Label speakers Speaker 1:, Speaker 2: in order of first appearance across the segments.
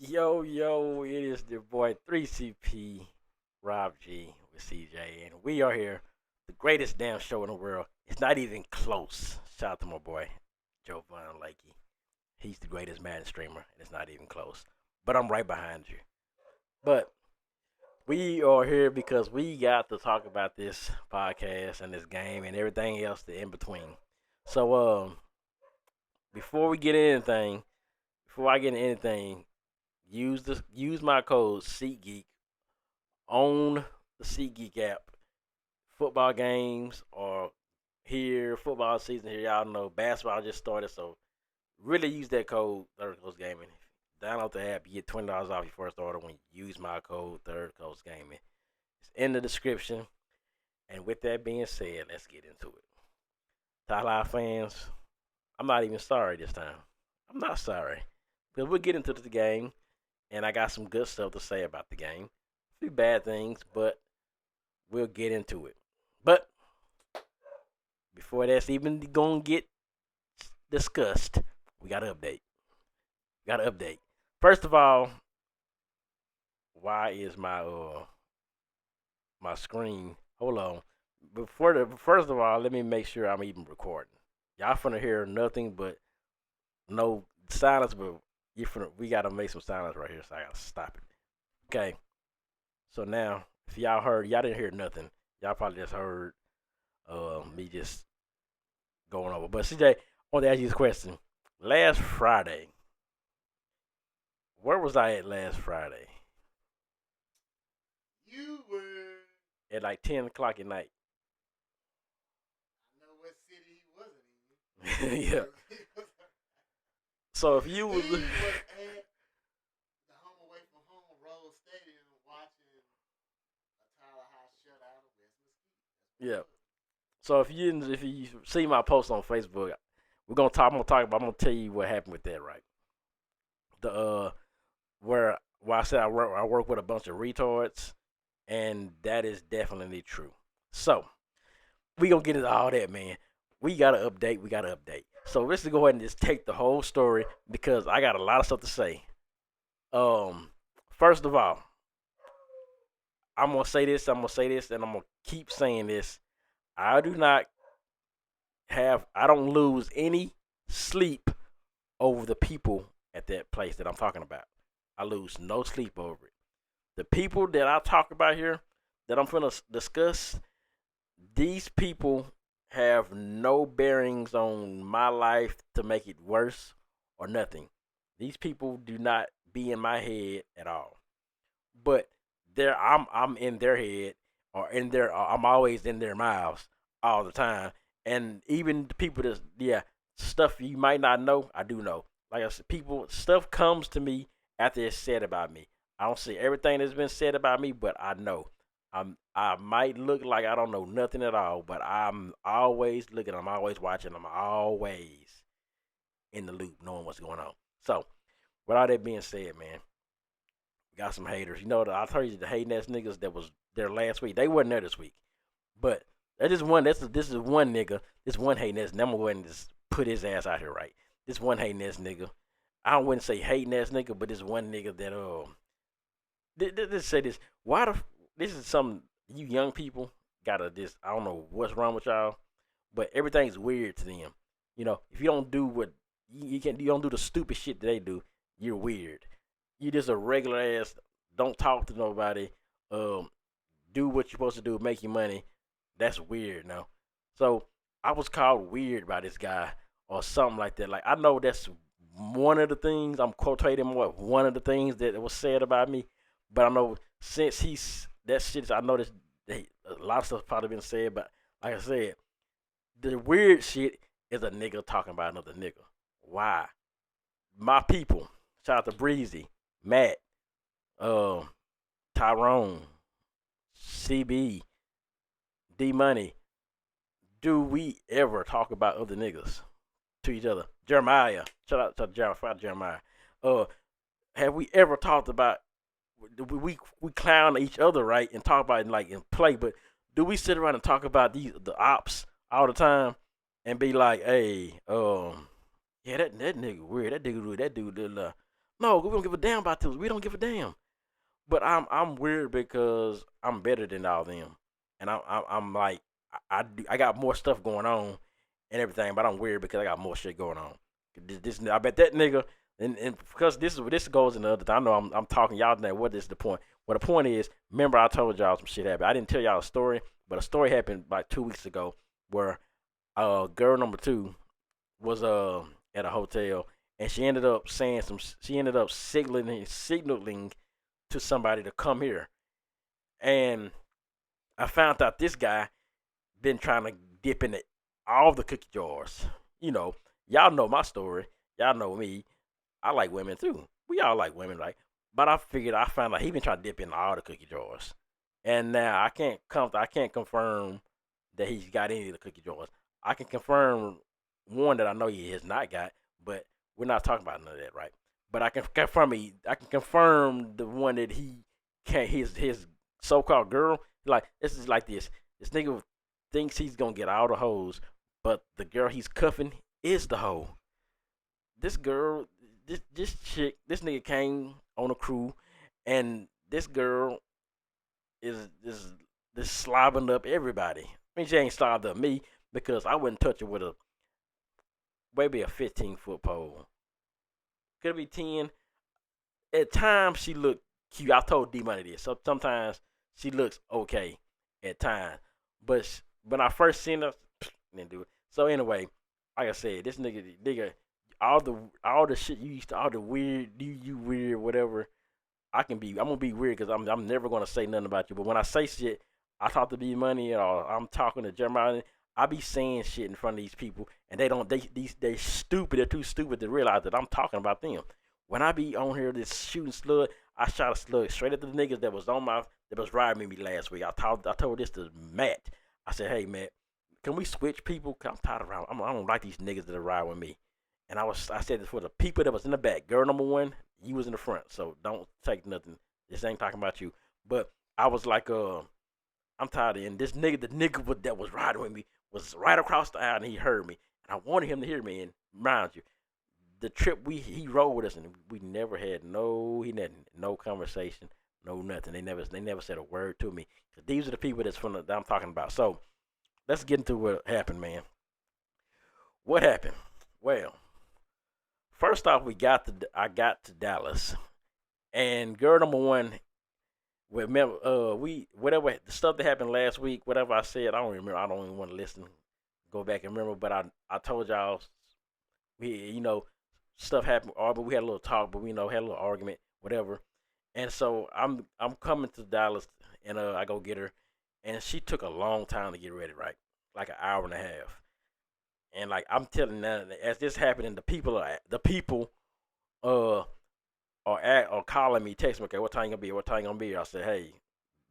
Speaker 1: Yo, it is the boy 3CP Rob G with CJ, and we are here, the greatest damn show in the world. It's not even close. Shout out to my boy, Joe Von Lakey. He's the greatest Madden streamer, and it's not even close. But I'm right behind you. But we are here because we got to talk about this podcast and this game and everything else that in between. So, before we get anything, before I get into anything, use my code SeatGeek on the SeatGeek app. Football games are here, football season here. Y'all know basketball just started, so really use that code Third Coast Gaming. Download the app, you get $20 off your first order when you use my code Third Coast Gaming. It's in the description. And with that being said, let's get into it. Tyler fans, I'm not even sorry this time. I'm not sorry because we'll get into the game, and I got some good stuff to say about the game. A few bad things, but we'll get into it. But before that's even going to get discussed, we got to update. First of all, why is my screen? Hold on. First of all, let me make sure I'm even recording. Y'all finna hear nothing but no silence, but we gotta make some silence right here, so I gotta stop it. Okay. So now, if y'all didn't hear nothing. Y'all probably just heard me just going over. But CJ, I want to ask you this question. Last Friday, where was I at last Friday?
Speaker 2: You were.
Speaker 1: At like 10 o'clock at night.
Speaker 2: I know what city he wasn't
Speaker 1: Yeah.
Speaker 2: in.
Speaker 1: So if you
Speaker 2: He
Speaker 1: was
Speaker 2: was at the home away from home Rose Stadium watching a Tyler High shutout of West Mesquite.
Speaker 1: yeah. So if you see my post on Facebook, I'm gonna tell you what happened with that, right? The where I said I work with a bunch of retards, and that is definitely true. So we gonna get into all that, man. We gotta update. So let's just go ahead and just take the whole story because I got a lot of stuff to say. First of all, I'm gonna say this, and I'm gonna keep saying this. I do not I don't lose any sleep over the people at that place that I'm talking about. I lose no sleep over it. The people that I talk about here, that I'm gonna discuss, these people have no bearings on my life to make it worse or nothing. These people do not be in my head at all. But I'm in their head or I'm always in their mouths all the time. And even the people that stuff you might not know, I do know. Like I said, people stuff comes to me after it's said about me. I don't see everything that's been said about me, but I know. I might look like I don't know nothing at all, but I'm always looking, I'm always watching, I'm always in the loop, knowing what's going on. So, with all that being said, man, we got some haters. You know, I told you the hating ass niggas that was there last week, they wasn't there this week. But that is one. This is one nigga. This one hating ass. And I'm gonna go ahead and just put his ass out here right. This one hating ass nigga. I wouldn't say hating ass nigga, but this one nigga that Let's say this. Why the this is some you young people gotta this. I don't know what's wrong with y'all, but everything's weird to them. You know, if you don't do what you don't do the stupid shit that they do, you're weird. You just a regular ass. Don't talk to nobody. Um, do what you're supposed to do, make your money. That's weird, no. So I was called weird by this guy or something like that. Like I know that's one of the things I'm quotating what one of the things that was said about me, but I know since he's that shit, I know a lot of stuff probably been said. But like I said, the weird shit is a nigga talking about another nigga. Why? My people. Shout out to Breezy, Matt, um, Tyrone, CB, D Money. Do we ever talk about other niggas to each other? Jeremiah, shout out to Jeremiah. Uh, have we ever talked about we clown each other right and talk about it like in play, but do we sit around and talk about the ops all the time and be like, hey, yeah, that nigga weird, that nigga weird, that dude, No, we don't give a damn about this. We don't give a damn. But I'm weird because I'm better than all them, and I'm like I got more stuff going on and everything, but I'm weird because I got more shit going on. I bet that nigga and because this goes in the other. I know I'm talking y'all know what is the point. Well, the point is, remember I told y'all some shit happened. I didn't tell y'all a story, but a story happened like 2 weeks ago where girl number two was at a hotel and she ended up saying some. She ended up signaling to somebody to come here. And I found out this guy been trying to dip in all the cookie jars. You know, y'all know my story. Y'all know me. I like women too. We all like women, right? But I found out he been trying to dip in all the cookie jars. And now I can't confirm that he's got any of the cookie jars. I can confirm one that I know he has not got, but we're not talking about none of that, right? But I can confirm the one that he can't his so called girl. Like this is like this. This nigga thinks he's gonna get all the hoes, but the girl he's cuffing is the hoe. This girl, this chick, this nigga came on a crew, and this girl is this slobbing up everybody. I mean, she ain't slobbed up me because I wouldn't touch her with a maybe a 15-foot pole. Could be 10. At times she looked cute. I told D Money this. So sometimes she looks okay at times, but when I first seen her, didn't do it. So anyway, like I said, this nigga, all the shit you used to, all the weird, you weird, whatever. I'm gonna be weird because I'm never gonna say nothing about you. But when I say shit, I talk to B Money or I'm talking to Jeremiah. I be saying shit in front of these people, and they don't. They stupid. They're too stupid to realize that I'm talking about them. When I be on here this shooting slug, I shot a slug straight at the niggas that was riding with me last week. I told this to Matt. I said, hey Matt, can we switch people? Cause I'm tired of riding. I don't like these niggas that are riding with me. And I said this for the people that was in the back. Girl number one, you was in the front, so don't take nothing. This ain't talking about you. But I was like, I'm tired of it. And this nigga, the nigga that was riding with me was right across the aisle and he heard me. And I wanted him to hear me. And mind you, the trip he rode with us and we never had no conversation, no nothing. They never said a word to me. These are the people that I'm talking about. So let's get into what happened, man. What happened? Well, first off, I got to Dallas, and girl number one. Remember, we whatever the stuff that happened last week, whatever I said, I don't remember. I don't even want to listen, go back and remember. But I told y'all, stuff happened. But we had a little talk, but we had a little argument, whatever. And so I'm coming to Dallas, and I go get her, and she took a long time to get ready, right, like an hour and a half. And like I'm telling you, as this happening, the people uh or calling me, text me, okay, what time you gonna be? What time you gonna be? I said, hey,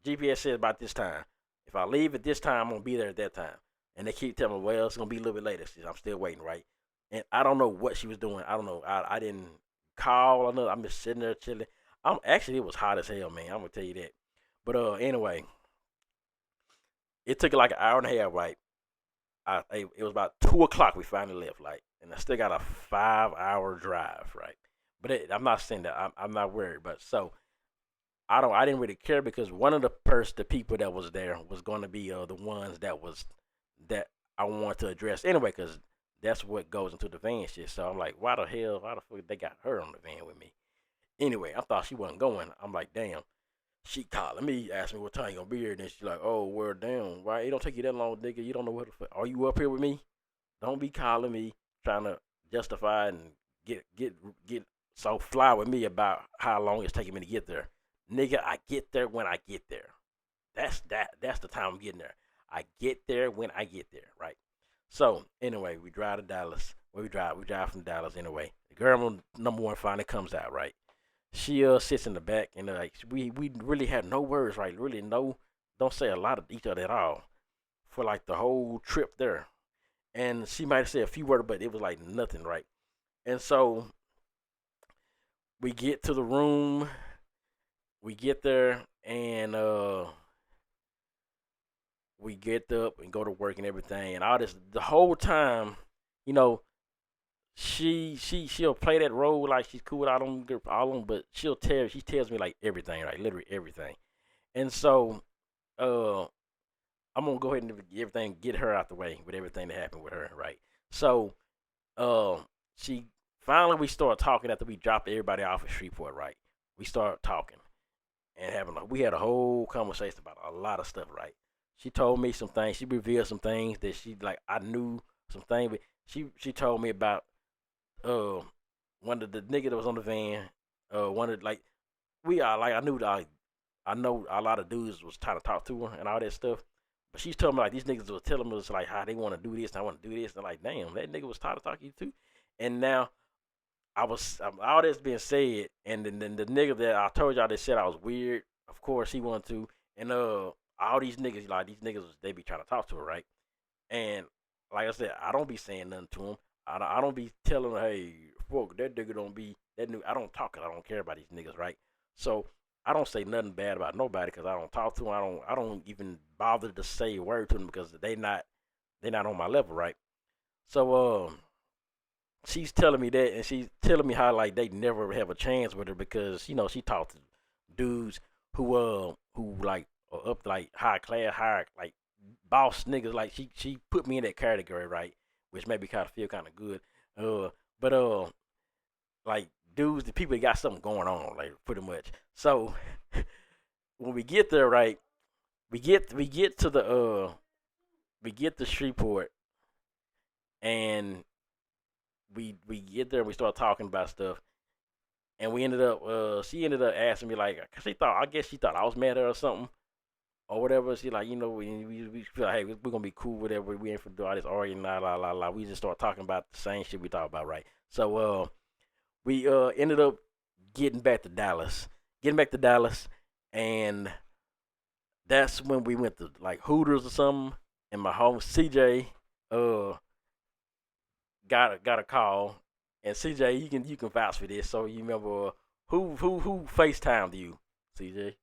Speaker 1: GPS says about this time. If I leave at this time, I'm gonna be there at that time. And they keep telling me, well, it's gonna be a little bit later. I'm still waiting, right? And I don't know what she was doing. I don't know. I didn't call. I know. I'm just sitting there chilling. I'm actually it was hot as hell, man. I'm gonna tell you that. But anyway, it took like an hour and a half, right? It was about 2 o'clock we finally left, like, and I still got a 5 hour drive, right? But I'm not saying that I'm not worried, but so I didn't really care because one of the people that was there was going to be the ones that I wanted to address anyway, because that's what goes into the van shit. So I'm like, why the fuck they got her on the van with me? Anyway, I thought she wasn't going. I'm like, damn. She calling me, asking me what time you gonna be here. Then she's like, oh, well, damn, why it don't take you that long, nigga? You don't know what the fuck. Are you up here with me? Don't be calling me trying to justify and get so fly with me about how long it's taking me to get there. Nigga, I get there when I get there. That's the time I'm getting there. I get there when I get there, right? So anyway, we drive to Dallas. Well, we drive from Dallas anyway. The girl number one finally comes out, right? She sits in the back and like we really had no words, right? Really no, don't say a lot of each other at all for like the whole trip there. And she might have said a few words, but it was like nothing, right? And so we get to the room, we get there, and we get up and go to work and everything, and all this the whole time, you know, she'll play that role like she's cool with all them, but she tells me like everything, like literally everything. And so uh I'm gonna go ahead and everything get her out the way with everything that happened with her, right? So she finally we started talking after we dropped everybody off at Shreveport, right? We started talking and we had a whole conversation about a lot of stuff, right? She told me some things. She revealed some things that she like I knew some things, but she told me about uh one of the nigga that was on the van. One of like we are like I know a lot of dudes was trying to talk to her and all that stuff. But she's telling me like these niggas was telling me like how they want to do this and I want to do this. And I'm like, damn, that nigga was trying to talk to you too. And now all this being said, and then the nigga that I told y'all that said I was weird. Of course he wanted to, and all these niggas like these niggas they be trying to talk to her, right? And like I said, I don't be saying nothing to him. I don't be telling her, hey, fuck that nigga don't be that new. I don't talk 'cause I don't care about these niggas, right? So I don't say nothing bad about nobody because I don't talk to them. I don't even bother to say a word to them because they not on my level, right? So she's telling me that, and she's telling me how like they never have a chance with her because she talked to dudes who like are up like high class, high like boss niggas. Like she put me in that category, right? Which made me kind of feel kind of good. But like dudes, the people that got something going on, like pretty much. So when we get there, right? We get to the we get to Shreveport, and we get there and we start talking about stuff, and we ended up she ended up asking me like, 'cause I guess she thought I was mad at her or something or whatever. She like, we feel like, hey, we're gonna be cool, whatever. We ain't for do all this arguing, la la la la. We just start talking about the same shit we talk about, right? So we ended up getting back to Dallas, and that's when we went to like Hooters or something. And my home CJ uh got a call, and CJ you can vouch for this. So you remember who FaceTimed you, CJ?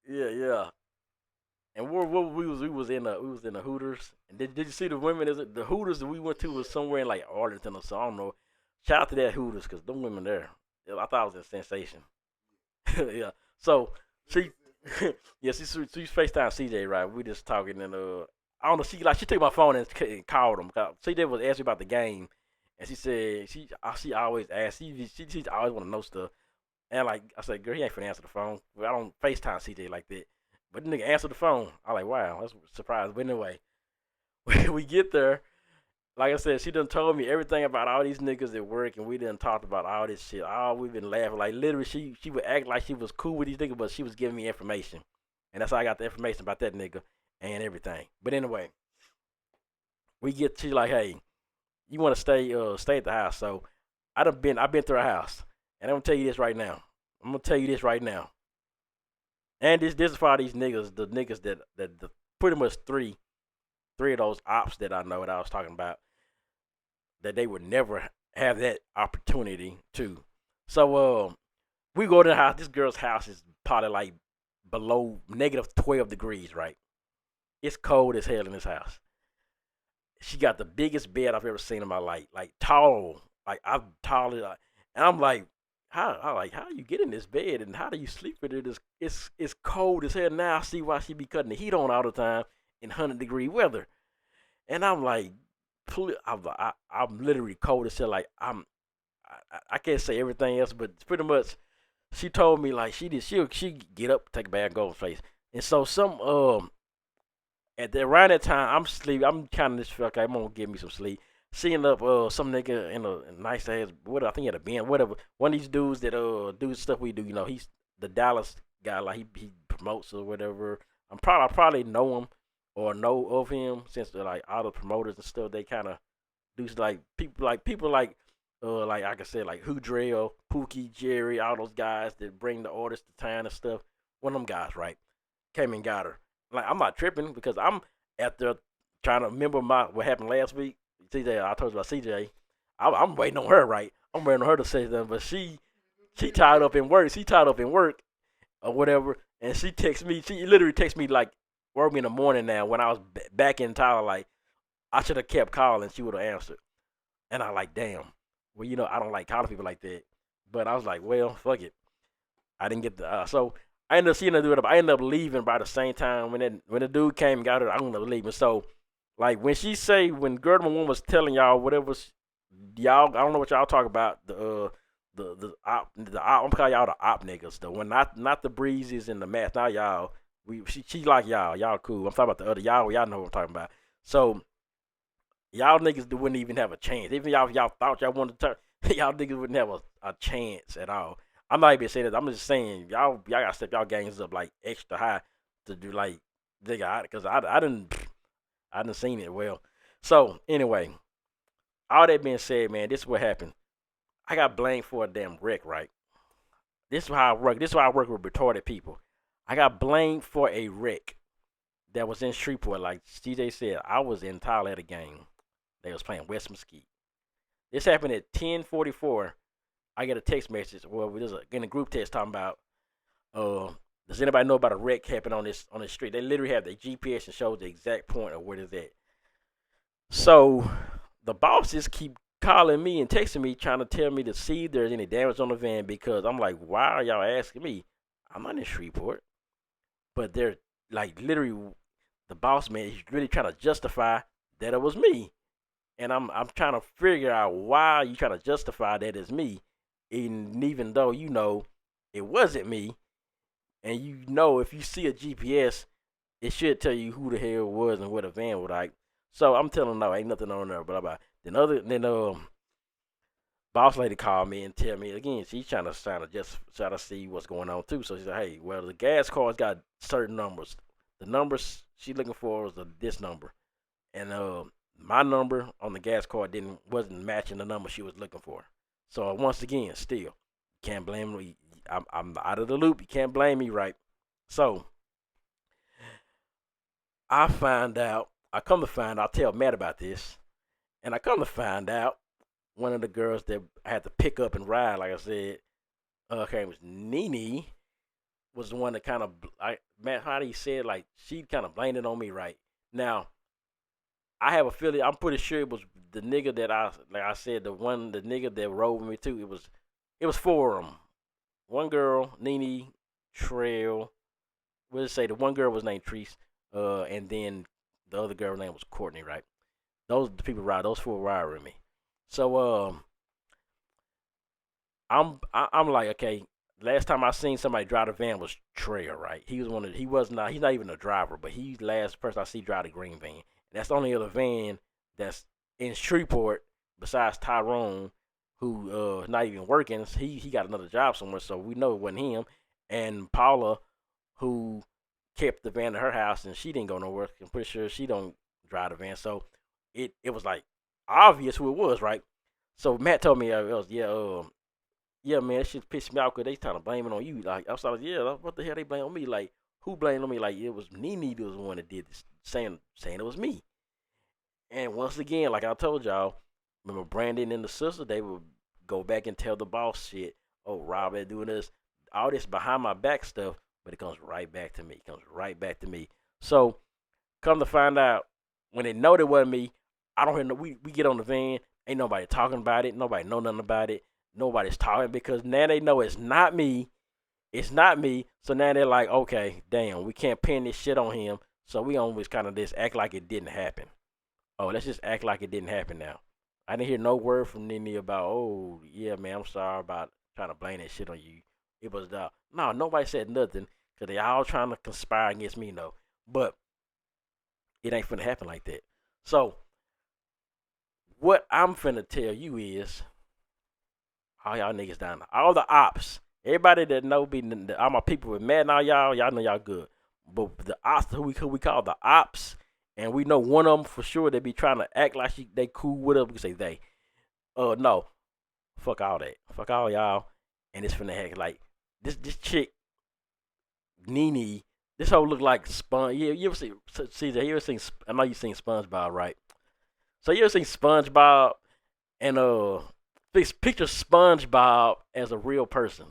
Speaker 1: Yeah, yeah. And we was in the Hooters. And did you see the women? Is it the Hooters that we went to was somewhere in like Arlington or so? I don't know. Shout out to that Hooters because them women there. I thought it was a sensation. Yeah. So she, yeah, she's FaceTime CJ, right? We just talking, and I don't know. She took my phone and called him. CJ was asking about the game, and she said she always asks. She always want to know stuff. And like I said, girl, he ain't finna answer the phone. I don't FaceTime CJ like that. But the nigga answered the phone. I like, wow, that's a surprise. But anyway, we get there. Like I said, she done told me everything about all these niggas at work, and we done talked about all this shit. We've been laughing. Like literally, she would act like she was cool with these niggas, but she was giving me information, and that's how I got the information about that nigga and everything. But anyway, she like, hey, you want to stay at the house? So I've been through her house, and I'm gonna tell you this right now. I'm gonna tell you this right now. And this is for all these niggas, the niggas that the pretty much three of those ops that I know that I was talking about, that they would never have that opportunity to. So we go to the house. This girl's house is probably like below -12 degrees, right? It's cold as hell in this house. She got the biggest bed I've ever seen in my life, like tall, like I'm taller, and I'm like, how you get in this bed and how do you sleep with it? It's cold as hell. Now I see why she be cutting the heat on all the time in 100-degree weather, and I'm like, I'm literally cold as hell. Like I can't say everything else, but pretty much she told me like she get up, take a bath, go to face, and so some around that time I'm sleeping. I'm kind of this feel like I'm gonna give me some sleep. Seeing up some nigga in a nice ass what I think he had a band whatever, one of these dudes that do stuff we do. He's the Dallas guy, like he promotes or whatever. I probably know him or know of him since they're like all the promoters and stuff. They kind of do like I could say like Houdrell, Pookie, Jerry, all those guys that bring the artists to town and stuff. One of them guys, right? Came and got her. Like I'm not tripping because I'm out there trying to remember what happened last week. CJ, I told you about CJ. I'm waiting on her, right? I'm waiting on her to say something, but she tied up in work. She tied up in work or whatever, and she texts me. She literally texts me like woke me in the morning now when I was back in Tyler. Like I should have kept calling. She would have answered. And I like, damn. Well, I don't like calling people like that. But I was like, well, fuck it. I didn't get the so I ended up seeing her do it. I ended up leaving by the same time when the dude came and got her. I ended up leaving. So like when Gerdman One was telling y'all whatever y'all, I don't know what y'all talk about the op. I'm calling y'all the op niggas. The one not the breezes and the math. Not y'all. She like y'all cool. I'm talking about the other y'all know what I'm talking about. So y'all niggas wouldn't even have a chance. Even y'all thought y'all wanted to turn, y'all niggas wouldn't have a chance at all. I'm not even saying that. I'm just saying y'all gotta step y'all games up like extra high to do like nigga because I didn't seen it well. So anyway, all that being said, man, this is what happened. I got blamed for a damn wreck, right? This is how I work. This is why I work with retarded people. I got blamed for a wreck that was in Shreveport. Like CJ said, I was in Tyler at a game. They was playing West Mesquite. This happened at 10:44. I get a text message. Well, there's in a group text talking about, does anybody know about a wreck happened on this street? They literally have the GPS and shows the exact point of where it's at. So the bosses keep calling me and texting me trying to tell me to see if there's any damage on the van because I'm like, why are y'all asking me? I'm not in Shreveport. But they're like literally the boss man is really trying to justify that it was me. And I'm trying to figure out why you trying to justify that it's me. And even though it wasn't me, and if you see a GPS, it should tell you who the hell it was and where the van was like. So I'm telling them no, ain't nothing on there, blah blah. Then boss lady called me and tell me again she's trying to just try to see what's going on too. So she said, hey, well the gas car's got certain numbers. The numbers she looking for was this number, and my number on the gas card wasn't matching the number she was looking for. So once again, still you can't blame me. I'm out of the loop. You can't blame me, right? So I find out. I come to find out. I tell Matt about this, and I come to find out one of the girls that I had to pick up and ride, like I said, her name was Nene, was the one that kind of, Matt Hardy said, like, she kind of blamed it on me, right? Now, I have a feeling, I'm pretty sure it was the nigga that like I said, the nigga that rode with me too. It was four of them. One girl, Nene, Trail, we'll just say the one girl was named Treese, and then the other girl's name was Courtney, right? The people those four ride with me. So I'm like, okay. Last time I seen somebody drive a van was Trail, right? He's not even a driver, but he's the last person I see drive the green van. And that's the only other van that's in Shreveport besides Tyrone, who not even working. He got another job somewhere, so we know it wasn't him. And Paula, who kept the van at her house and she didn't go nowhere. I'm pretty sure she don't drive the van. So it was like obvious who it was, right? So Matt told me yeah, man, that shit pissed me off because they trying to blame it on you. Like I was like, yeah, what the hell they blame on me? Like who blamed on me? Like it was Nene that was the one that did this, saying it was me. And once again, like I told y'all, remember Brandon and the sister, they would go back and tell the boss shit. Oh, Rob is doing this, all this behind my back stuff, but it comes right back to me. It comes right back to me. So come to find out, when they know it wasn't me, I don't hear no. We get on the van, ain't nobody talking about it. Nobody know nothing about it. Nobody's talking because now they know it's not me. It's not me. So now they're like, okay, damn, we can't pin this shit on him. So we always kind of just act like it didn't happen. Oh, let's just act like it didn't happen now. I didn't hear no word from Nene about, oh, yeah, man, I'm sorry about trying to blame that shit on you. It was no, nobody said nothing because they all trying to conspire against me, no. But it ain't finna happen like that. So what I'm finna tell you is, all y'all niggas down there, all the ops, everybody that know me, all my people with mad now, y'all know y'all good. But the ops who we call the ops, and we know one of them for sure they be trying to act like they cool with us. We can say they. No, fuck all that, fuck all y'all, and it's finna act like this chick, Nene. This hoe look like Sponge. Yeah, you ever see that? You ever seen? I know you seen SpongeBob, right? So you ever seen SpongeBob and picture SpongeBob as a real person.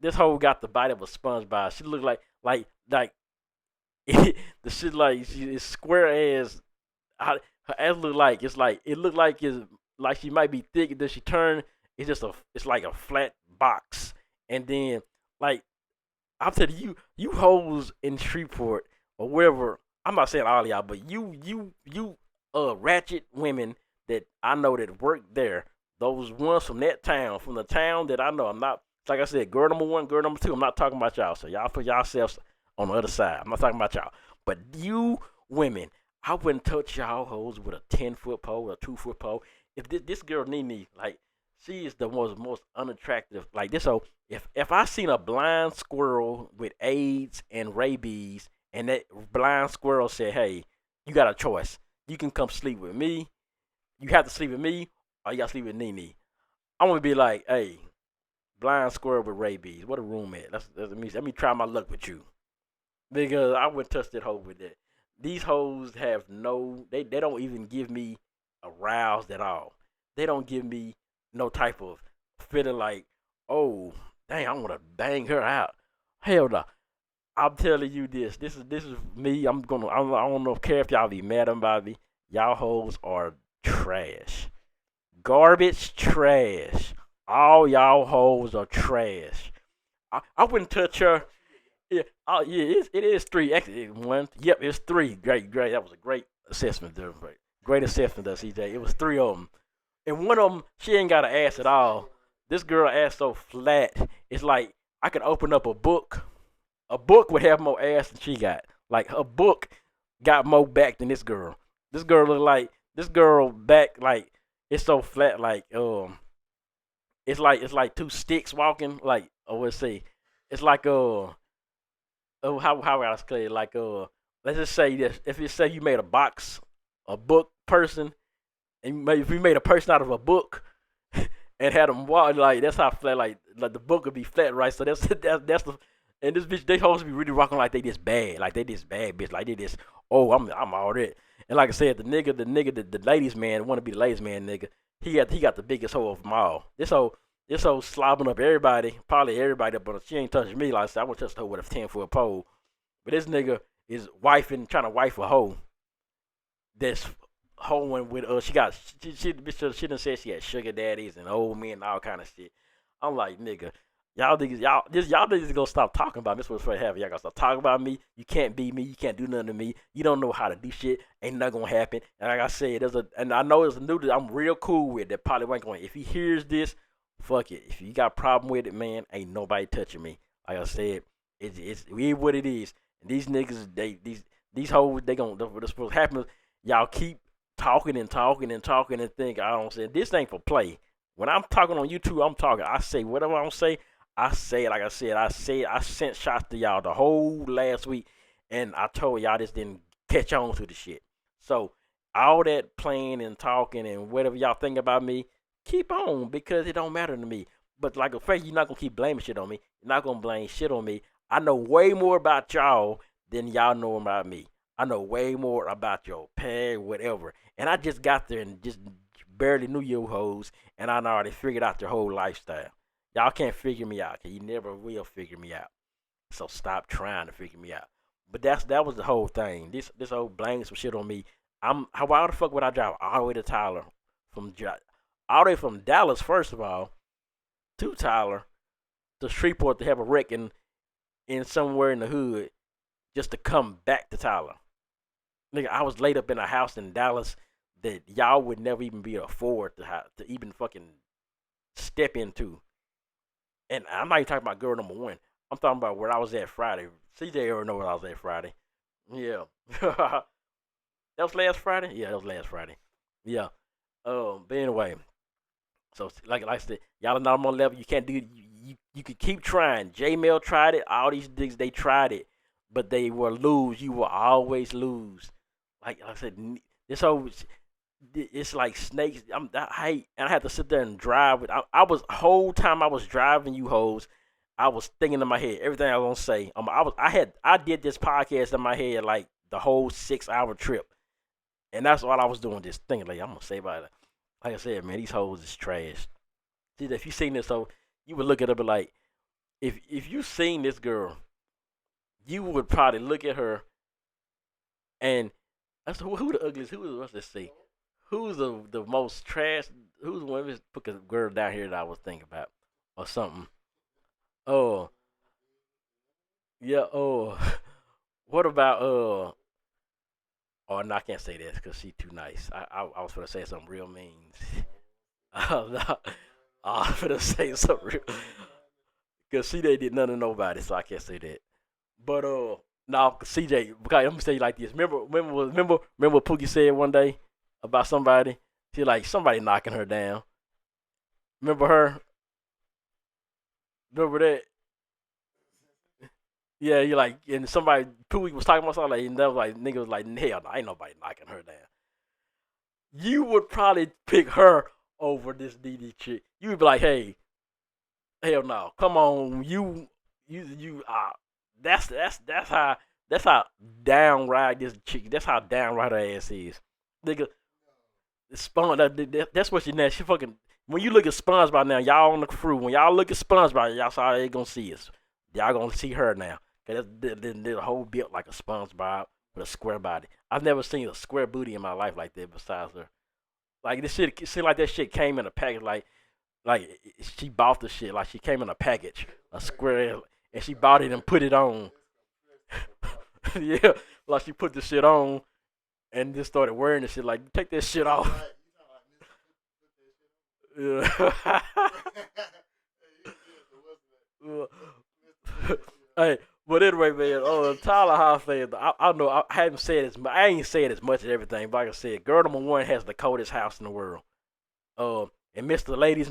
Speaker 1: This hoe got the body of a SpongeBob. She looked like the shit like she is square ass. Her ass look like it look like she might be thick. Then she turn, it's like a flat box. And then like I'm telling you, you hoes in Shreveport or wherever. I'm not saying all y'all, but you ratchet women that I know that work there. Those ones from that town, from the town that I know. I'm not like I said, girl number one, girl number two. I'm not talking about y'all. So y'all put yourselves on the other side. I'm not talking about y'all. But you women, I wouldn't touch y'all hoes with a 10-foot pole or a 2-foot pole. If this girl Nene, like she is the most unattractive. Like this, so if I seen a blind squirrel with AIDS and rabies, and that blind squirrel said, "Hey, you got a choice. You can come sleep with me. You have to sleep with me, or you got to sleep with Nene." I'm gonna be like, "Hey, blind squirrel with rabies. What a room at? Let me try my luck with you because I wouldn't touch that hoe with that. These hoes have no. They don't even give me aroused at all. They don't give me no type of feeling like, oh, dang, I want to bang her out. Hell no. I'm telling you this. This is me. I don't know. Care if y'all be mad about me. Y'all hoes are trash. Garbage trash. All y'all hoes are trash. I wouldn't touch her. Yeah, yeah, it is three. Actually, one. Yep, it's three. Great, great. That was a great assessment there. Great assessment there, CJ. It was three of them, and one of them she ain't got an ass at all. This girl ass so flat. It's like I could open up a book. A book would have more ass than she got. Like her book got more back than this girl. This girl look like this girl back like it's so flat. Like it's like two sticks walking. Like let's see, it's like how I say it? Like let's just say this. If you say you made a book person, and if you made a person out of a book and had them walk like that's how flat like the book would be flat, right? So that's the and this bitch they supposed to be really rocking like they this bad, like they this bad bitch, like they this I'm all that. And like I said, the ladies man want to be the ladies man nigga. He got the biggest hoe of them all. This hoe slobbing up everybody, probably everybody, but she ain't touching me. Like I said, I would touch her with a 10-foot pole. But this nigga is trying to wife a hoe that's hoeing with she done said she had sugar daddies and old men and all kind of shit. I'm like, nigga, y'all niggas gonna stop talking about me. This was for having y'all gonna stop talking about me. You can't be me. You can't do nothing to me. You don't know how to do shit. Ain't nothing gonna happen. And like I said, and I know there's a new that I'm real cool with that probably ain't going. If he hears this, fuck it. If you got a problem with it, man, ain't nobody touching me. Like I said, it's what it is. And these niggas, these hoes, what's supposed to happen. Y'all keep talking and talking and talking and think I don't say this ain't for play. When I'm talking on YouTube, I'm talking. I say whatever I don't say. I say it like I said. I sent shots to y'all the whole last week, and I told y'all just didn't catch on to the shit. So all that playing and talking and whatever y'all think about me, keep on because it don't matter to me. But like a fact, you're not gonna keep blaming shit on me. You're not gonna blame shit on me. I know way more about y'all than y'all know about me. I know way more about your past, whatever. And I just got there and just barely knew your hoes, and I already figured out your whole lifestyle. Y'all can't figure me out, cause you never will figure me out. So stop trying to figure me out. But that was the whole thing. This whole blaming some shit on me. Why the fuck would I drive all the way to Tyler all the way from Dallas first of all to Tyler to Shreveport to have a wreck in somewhere in the hood just to come back to Tyler. Nigga, I was laid up in a house in Dallas that y'all would never even be able to afford to even fucking step into. And I'm not even talking about girl number one. I'm talking about where I was at Friday. CJ already know where I was at Friday. Yeah. That was last Friday? Yeah, that was last Friday. Yeah. But anyway, so like I said, y'all are not on my level. You can't do it. You could keep trying. J Mel tried it. All these niggas they tried it, but they will lose. You will always lose. Like I said, this whole it's like snakes. I had to sit there and drive. I was whole time I was driving you hoes. I was thinking in my head everything I was gonna say. I did this podcast in my head like the whole 6 hour trip, and that's all I was doing. Just thinking like I'm gonna say about it. Like I said, man, these hoes is trash. See, if you seen this, so you would look at her but like, if you seen this girl, you would probably look at her And I said, who the ugliest? Who was what's this say? Who's the most trash? Who's one of this put a girl down here that I was thinking about or something? Oh yeah. Oh, what about Oh, no, I can't say this because she's too nice. I was gonna say something real mean. No, I was gonna say something real because she they did nothing to nobody, so I can't say that. But no, CJ, because let me say you like this. Remember what Pookie said one day about somebody? She like somebody knocking her down. Remember her? Remember that? Yeah, you like, and somebody Pookie was talking about something like, and that was like nigga was like, hell, no, ain't nobody knocking her down. You would probably pick her over this DD chick. You would be like, hey, hell no, come on, you. That's how downright this chick. That's how downright her ass is, nigga. That's what she now. She fucking. When you look at SpongeBob now, y'all on the crew. When y'all look at SpongeBob, y'all saw they gonna see us. Y'all gonna see her now. Cause there's a whole built like a SpongeBob with a square body. I've never seen a square booty in my life like that. Besides her, like this shit, it seemed like that shit came in a package. Like she bought the shit. Like she came in a package, a square, and she bought it and put it on. Yeah, like she put the shit on and just started wearing the shit. Like take that shit off. Yeah. Hey, but anyway, man. Tyler House fans. I know I haven't said as I ain't said as much as everything, but like I said, girl number one has the coldest house in the world. And Mr. Ladies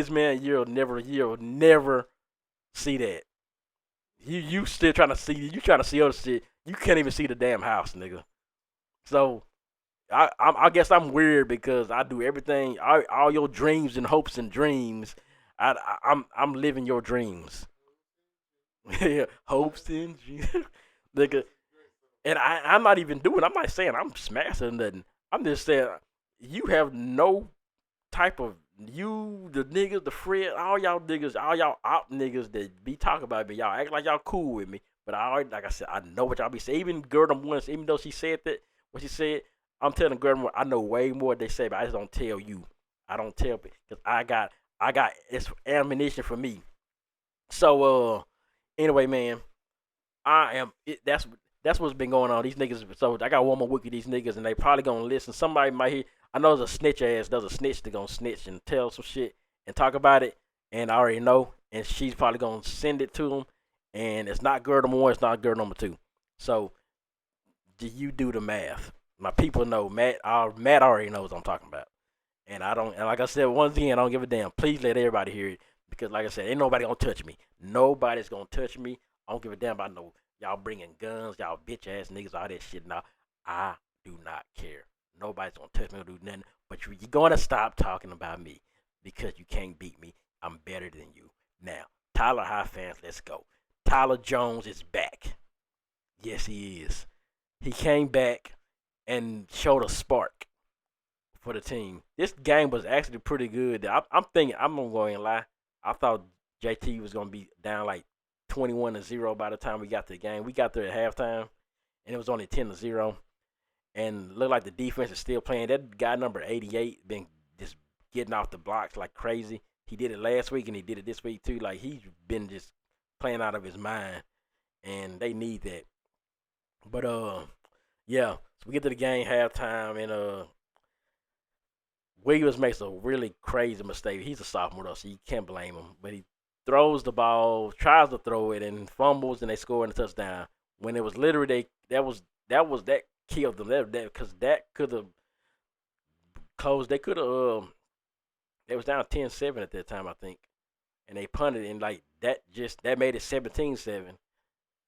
Speaker 1: Man, you'll never see that. You still trying to see you trying to see other shit. You can't even see the damn house, nigga. So I guess I'm weird because I do everything, all your dreams and hopes and dreams. I'm living your dreams. Yeah, hopes and dreams, nigga. And I'm not even doing. I'm not saying I'm smashing nothing. I'm just saying you have no type of the niggas, the Fred, all y'all op niggas that be talking about me. Y'all act like y'all cool with me, but I already, like I said, I know what y'all be saying. Even girl them once, even though she said that, what she said, I'm telling girl them, I know way more what they say, but I just don't tell you. I don't tell people because I got it's ammunition for me. So anyway, man, I am. That's what's been going on. These niggas. So I got one more week with these niggas, and they probably gonna listen. Somebody might hear. I know there's a snitch ass. There's a snitch that gonna snitch and tell some shit and talk about it. And I already know. And she's probably gonna send it to them. And it's not girl number one. It's not girl number two. So do you do the math? My people know. Matt already knows what I'm talking about. And I don't. And like I said, once again, I don't give a damn. Please let everybody hear it because, like I said, ain't nobody gonna touch me. Nobody's gonna touch me. I don't give a damn about no y'all bringing guns, y'all bitch ass niggas, all that shit. Now, I do not care. Nobody's gonna touch me or do nothing. But you're gonna stop talking about me because you can't beat me. I'm better than you. Now, Tyler High fans, let's go. Tyler Jones is back. Yes, he is. He came back and showed a spark for the team. This game was actually pretty good. I'm thinking I'm gonna go and lie. I thought JT was gonna be down like 21-0 by the time we got to the game. We got there at halftime, and it was only 10-0. And looked like the defense is still playing. That guy number 88 been just getting off the blocks like crazy. He did it last week and he did it this week too. Like he's been just playing out of his mind, and they need that. But yeah. So we get to the game halftime, and Williams makes a really crazy mistake. He's a sophomore though, so you can't blame him. But he throws the ball, tries to throw it, and fumbles, and they score in a touchdown. When it was literally that killed them. That because that could have closed. They could have. They was down 10-7 at that time, I think, and they punted, and like that made it 17-7,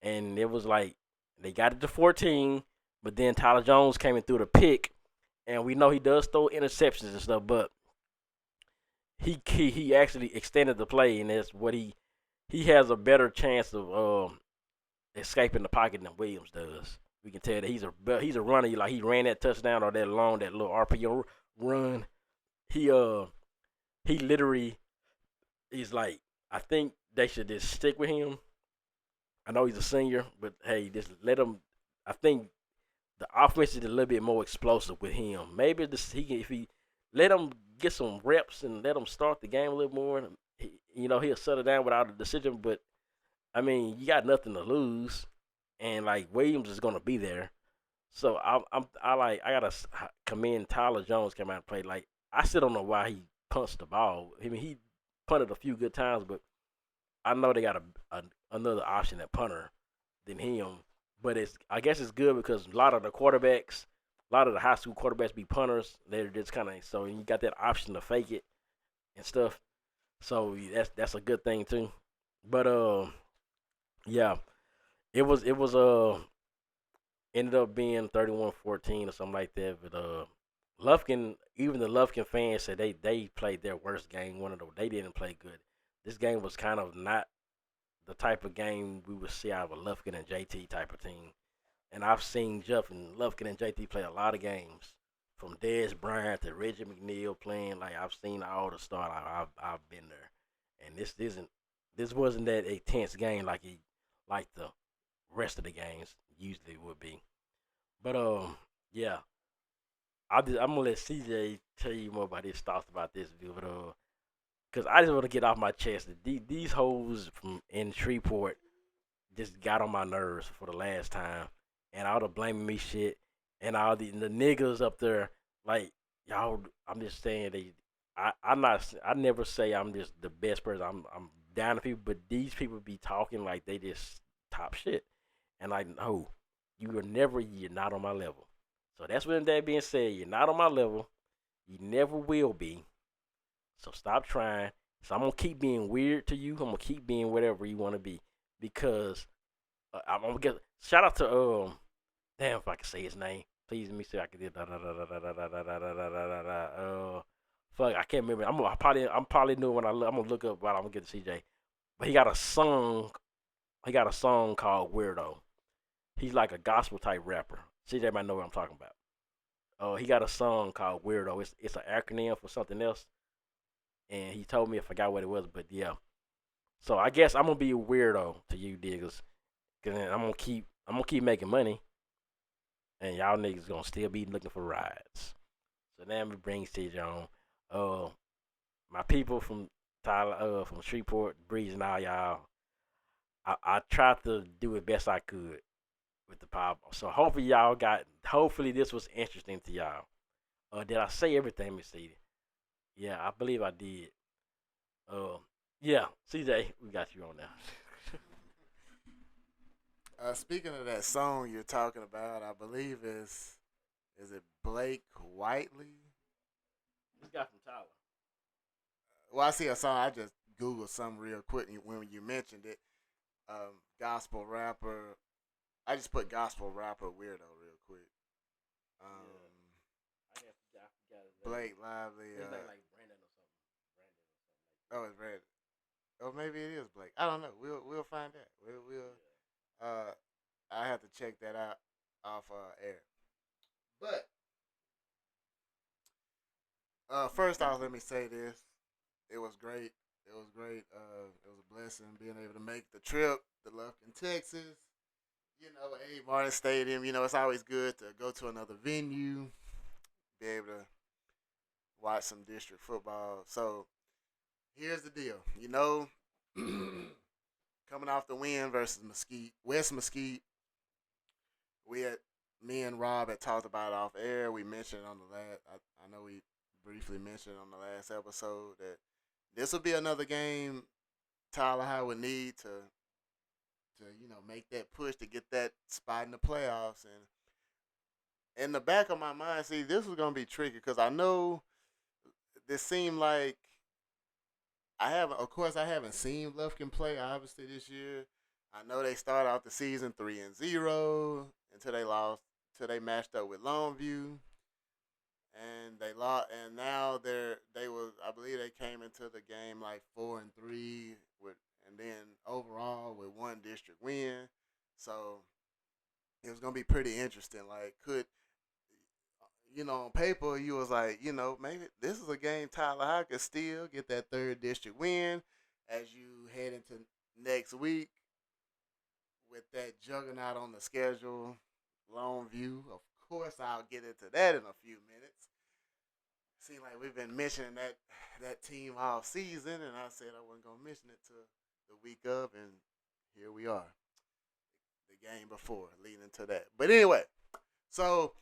Speaker 1: and it was like they got it to 14, but then Tyler Jones came in through the pick, and we know he does throw interceptions and stuff, but he actually extended the play, and that's what he has a better chance of escaping the pocket than Williams does. We can tell that he's a runner. Like he ran that touchdown or that little RPO run. He he literally is like, I think they should just stick with him. I know he's a senior, but hey, just let him. I think the offense is a little bit more explosive with him. Maybe this he can, if he let him get some reps and let him start the game a little more, he'll settle down without a decision. But I mean, you got nothing to lose, and like Williams is gonna be there. So I gotta commend Tyler Jones came out and played. Like I still don't know why he punched the ball. I mean, he punted a few good times, but I know they got another option at punter than him. But I guess it's good because a lot of the quarterbacks, a lot of the high school quarterbacks be punters. They're just kind of so you got that option to fake it and stuff. So that's a good thing too. But yeah, it was ended up being 31-14 or something like that. But Lufkin, even the Lufkin fans said they played their worst game. One of those they didn't play good. This game was kind of not the type of game we would see out of a Lufkin and JT type of team. And I've seen Jeff and Lufkin and JT play a lot of games, from Dez Bryant to Reggie McNeil playing. Like I've seen all the start. I've been there, and this wasn't that intense game like the rest of the games usually would be. But yeah, I'm gonna let CJ tell you more about his thoughts about this video, but cause I just want to get off my chest that these hoes from in Shreveport just got on my nerves for the last time, and all the blaming me shit, and all the niggas up there like y'all. I'm just saying I'm not. I never say I'm just the best person. I'm down to people, but these people be talking like they just top shit, and like no, you're not on my level. So that's with that being said, you're not on my level. You never will be. So stop trying. So I'm gonna keep being weird to you. I'm gonna keep being whatever you want to be because I'm gonna get shout out to damn if I can say his name. Please let me see if I can do fuck I can't remember. I'm probably new when I'm gonna look up while I'm gonna get to CJ. But he got a song. He got a song called Weirdo. He's like a gospel type rapper. CJ might know what I'm talking about. He got a song called Weirdo. It's an acronym for something else, and he told me I forgot what it was, but yeah. So I guess I'm gonna be a weirdo to you diggers, cause I'm gonna keep making money, and y'all niggas gonna still be looking for rides. So now we bring CJ on. Uh, my people from Tyler, from Shreveport, Breeze, and all y'all. I tried to do the best I could with the power. So hopefully y'all got. Hopefully this was interesting to y'all. Did I say everything, Miss C? Yeah, I believe I did. Uh, yeah, CJ, we got you on now.
Speaker 2: Speaking of that song you're talking about, I believe is it Blake Whiteley?
Speaker 1: This guy from Tyler.
Speaker 2: Well, I see a song. I just googled something real quick when you mentioned it. Gospel rapper. I just put gospel rapper weirdo real quick.
Speaker 1: Yeah,
Speaker 2: Um,
Speaker 1: I forgot his name.
Speaker 2: Blake Lively.
Speaker 1: His name like Brandon or something. Brandon or something like that.
Speaker 2: Oh, it's red. Oh, maybe it is Blake. I don't know. We'll find out. We'll. Uh, I have to check that out off air. But first off, let me say this: it was great. It was great. It was a blessing being able to make the trip to Lufkin, Texas. A Martin Stadium. It's always good to go to another venue, be able to watch some district football. So here's the deal. Coming off the win versus Mesquite, West Mesquite, we had me and Rob had talked about it off air. We mentioned on the last. I know we briefly mentioned on the last episode that this will be another game Tyler High would need to make that push to get that spot in the playoffs. And in the back of my mind, see, this was gonna be tricky because I know this seemed like I haven't seen Lufkin play obviously this year. I know they started out the season 3-0 until they lost, until they matched up with Longview, and they lost. And now they was I believe they came into the game like 4-3 with, and then overall with one district win. So it was gonna be pretty interesting. Like, on paper, you was like, maybe this is a game Tyler High could still get that third district win as you head into next week with that juggernaut on the schedule Longview. Of course, I'll get into that in a few minutes. Seems like we've been mentioning that team all season, and I said I wasn't gonna mention it to the week of, and here we are, the game before leading to that. But anyway, so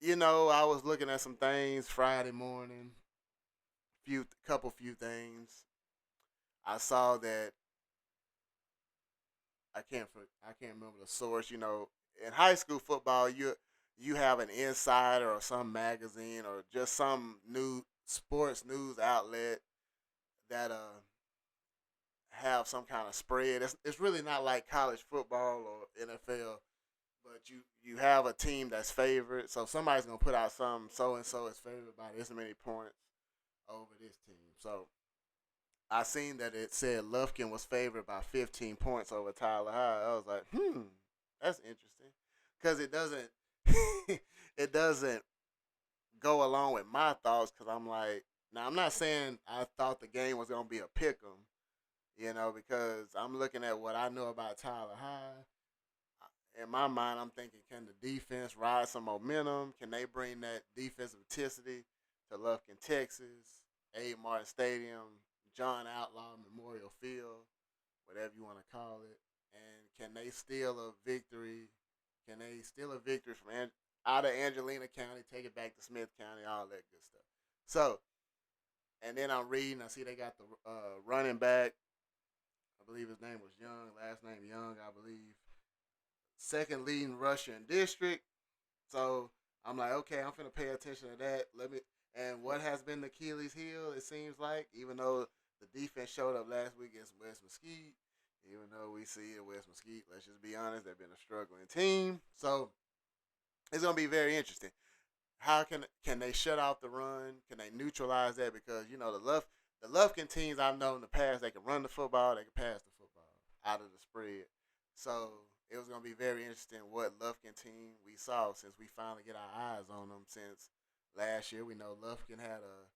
Speaker 2: I was looking at some things Friday morning, few things. I saw that I can't remember the source. In high school football, you have an insider or some magazine or just some new sports news outlet that have some kind of spread. It's really not like college football or NFL, but you have a team that's favored. So somebody's gonna put out some so and so is favored by this many points over this team. So I seen that it said Lufkin was favored by 15 points over Tyler High. I was like, that's interesting, because it doesn't it doesn't go along with my thoughts. Because I'm like, now I'm not saying I thought the game was gonna be a pick 'em, because I'm looking at what I know about Tyler High. In my mind, I'm thinking, can the defense ride some momentum? Can they bring that defensive intensity to Lufkin, Texas, Abe Martin Stadium, John Outlaw Memorial Field, whatever you want to call it? And can they steal a victory? Can they steal a victory from out of Angelina County, take it back to Smith County, all that good stuff? So, and then I'm reading, I see they got the running back. I believe his name was Young, last name Young, I believe. Second leading rusher in district. So I'm like, okay, I'm finna pay attention to that. Let me. And what has been the Achilles heel? It seems like, even though the defense showed up last week against West Mesquite, even though we see at West Mesquite, let's just be honest, they've been a struggling team. So it's gonna be very interesting. How can they shut off the run? Can they neutralize that? Because the Lufkin teams I've known in the past, they can run the football, they can pass the football out of the spread. So it was gonna be very interesting what Lufkin team we saw, since we finally get our eyes on them since last year. We know Lufkin had a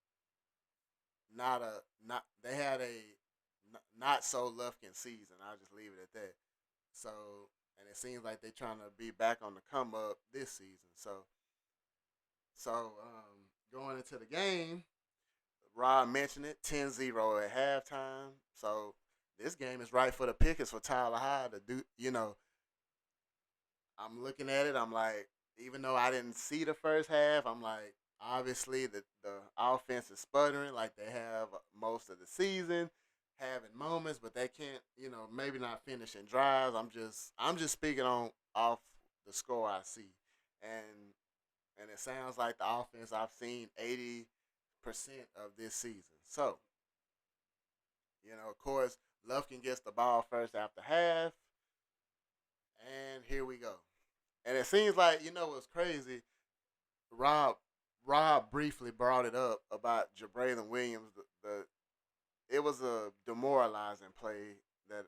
Speaker 2: not a not they had a not so Lufkin season. I'll just leave it at that. So, and it seems like they're trying to be back on the come up this season. Going into the game, Rob mentioned it, 10-0 at halftime. So this game is right for the pickers for Tyler Hyde to do. I'm looking at it. I'm like, even though I didn't see the first half, I'm like, obviously the offense is sputtering like they have most of the season, having moments, but they can't, maybe not finishing drives. I'm just speaking on off the score I see, and it sounds like the offense I've seen 80% of this season. So, of course, Lufkin gets the ball first after half, and here we go. And it seems like, what's crazy. Rob Rob briefly brought it up about Jabraylon Williams. It was a demoralizing play that,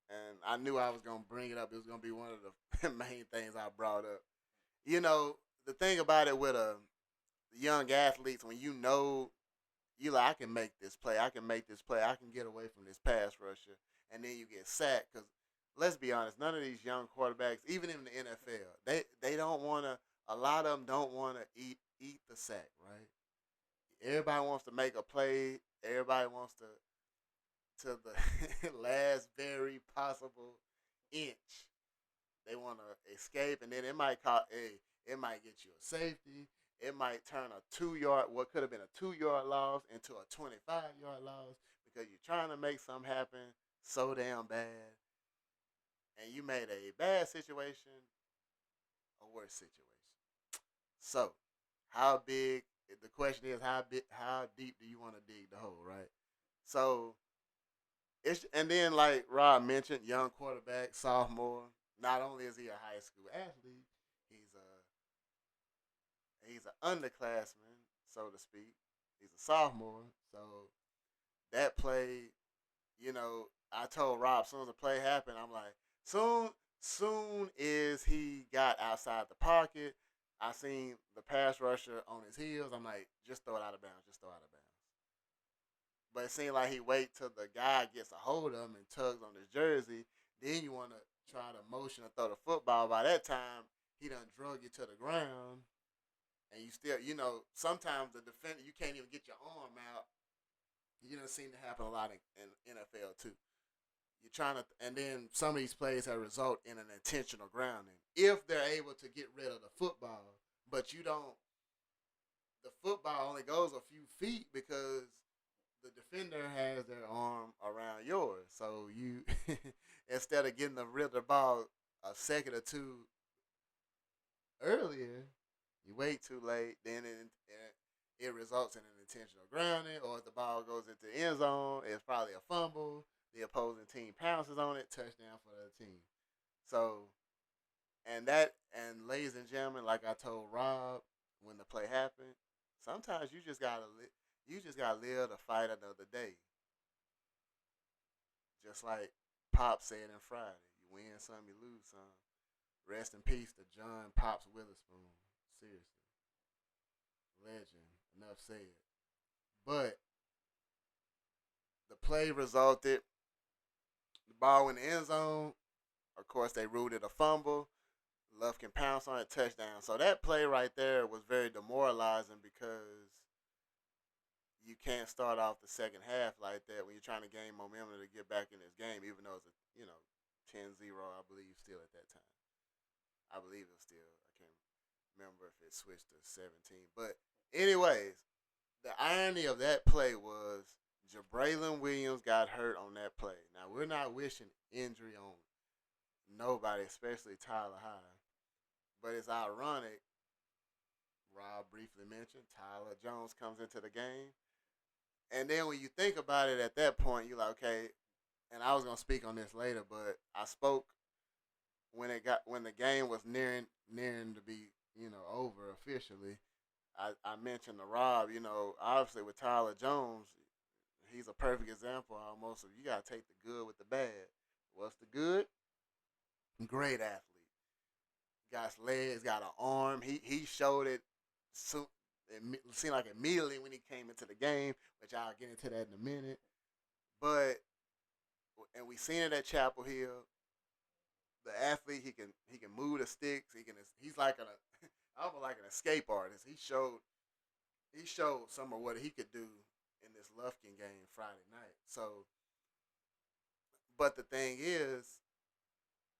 Speaker 2: and I knew I was gonna bring it up. It was gonna be one of the main things I brought up. The thing about it with a young athletes, when you like, I can make this play, I can make this play, I can get away from this pass rusher, and then you get sacked. Because let's be honest, none of these young quarterbacks, even in the NFL, they don't want to. A lot of them don't want to eat the sack, right? Everybody wants to make a play. Everybody wants to the last very possible inch. They want to escape, and then it might get you a safety. It might turn a 2 yard, what could have been a 2 yard loss, into a 25-yard loss, because you're trying to make something happen so damn bad, and you made a bad situation a worse situation. So, how big? The question is, how big, how deep do you want to dig the hole, right? So and then, like Rob mentioned, young quarterback, sophomore. Not only is he a high school athlete, he's he's an underclassman, so to speak. He's a sophomore, so that play, I told Rob, as soon as the play happened, I'm like, soon as he got outside the pocket, I seen the pass rusher on his heels. I'm like, just throw it out of bounds, just throw it out of bounds. But it seemed like he wait till the guy gets a hold of him and tugs on his jersey. Then you want to try to motion or throw the football. By that time, he done drug you to the ground, and you still, sometimes the defender you can't even get your arm out. You know, seem to happen a lot in NFL too. You're trying to, and then some of these plays have result in an intentional grounding if they're able to get rid of the football. But you don't. The football only goes a few feet because the defender has their arm around yours. So you, instead of getting rid of the ball a second or two earlier, you wait too late. Then it results in an intentional grounding, or if the ball goes into the end zone, it's probably a fumble. The opposing team pounces on it, touchdown for the other team. So, and ladies and gentlemen, like I told Rob when the play happened, sometimes you just gotta live to fight another day. Just like Pop said in Friday, you win some, you lose some. Rest in peace to John Pops Witherspoon. Seriously, legend. Enough said. But the play resulted. The ball in the end zone. Of course, they ruled it a fumble. Lufkin pounced on it, touchdown. So that play right there was very demoralizing because you can't start off the second half like that when you're trying to gain momentum to get back in this game, even though it's a 10-0, I believe, still at that time. I believe it's still. I can't remember if it switched to 17. But anyways, the irony of that play was Jabraylon Williams got hurt on that play. Now we're not wishing injury on nobody, especially Tyler Hyde. But it's ironic. Rob briefly mentioned Tyler Jones comes into the game, and then when you think about it, at that point you're like, okay. And I was gonna speak on this later, but I spoke when the game was nearing to be over officially. I mentioned to Rob, obviously with Tyler Jones, he's a perfect example almost of you gotta take the good with the bad. What's the good? Great athlete. Got legs, got an arm. He showed it. So it seemed like immediately when he came into the game, which I'll get into that in a minute. But and we seen it at Chapel Hill. The athlete, he can move the sticks. He's like almost like an escape artist. He showed some of what he could do in this Lufkin game Friday night. So, but the thing is,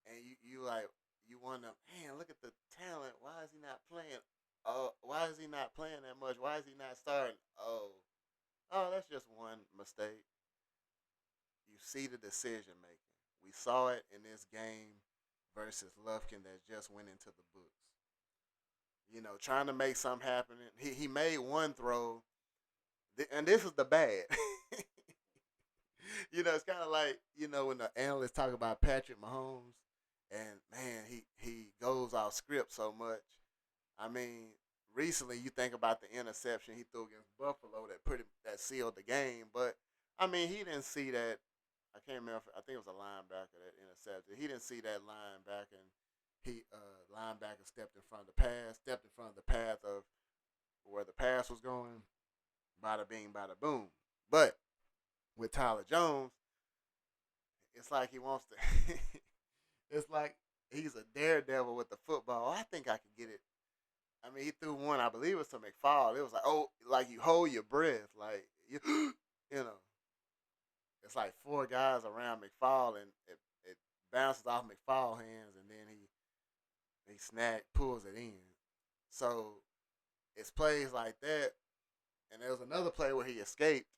Speaker 2: and you wonder, man, look at the talent. Why is he not playing? Why is he not playing that much? Why is he not starting? Oh, that's just one mistake. You see the decision making. We saw it in this game versus Lufkin that just went into the books. Trying to make something happen. He made one throw, and this is the bad. It's kind of like when the analysts talk about Patrick Mahomes, and man, he goes off script so much. I mean, recently you think about the interception he threw against Buffalo that sealed the game, but I mean he didn't see that. I can't remember. I think it was a linebacker that intercepted. He didn't see that linebacker, and linebacker stepped in front of the pass, stepped in front of the path of where the pass was going. Bada bing, bada boom. But with Tyler Jones, it's like he wants to. It's like he's a daredevil with the football. I think I could get it. I mean, he threw one. I believe it was to McFall. It was like, like you hold your breath, like you know. It's like four guys around McFall, and it bounces off McFall hands, and then he pulls it in. So it's plays like that, and there was another play where he escaped,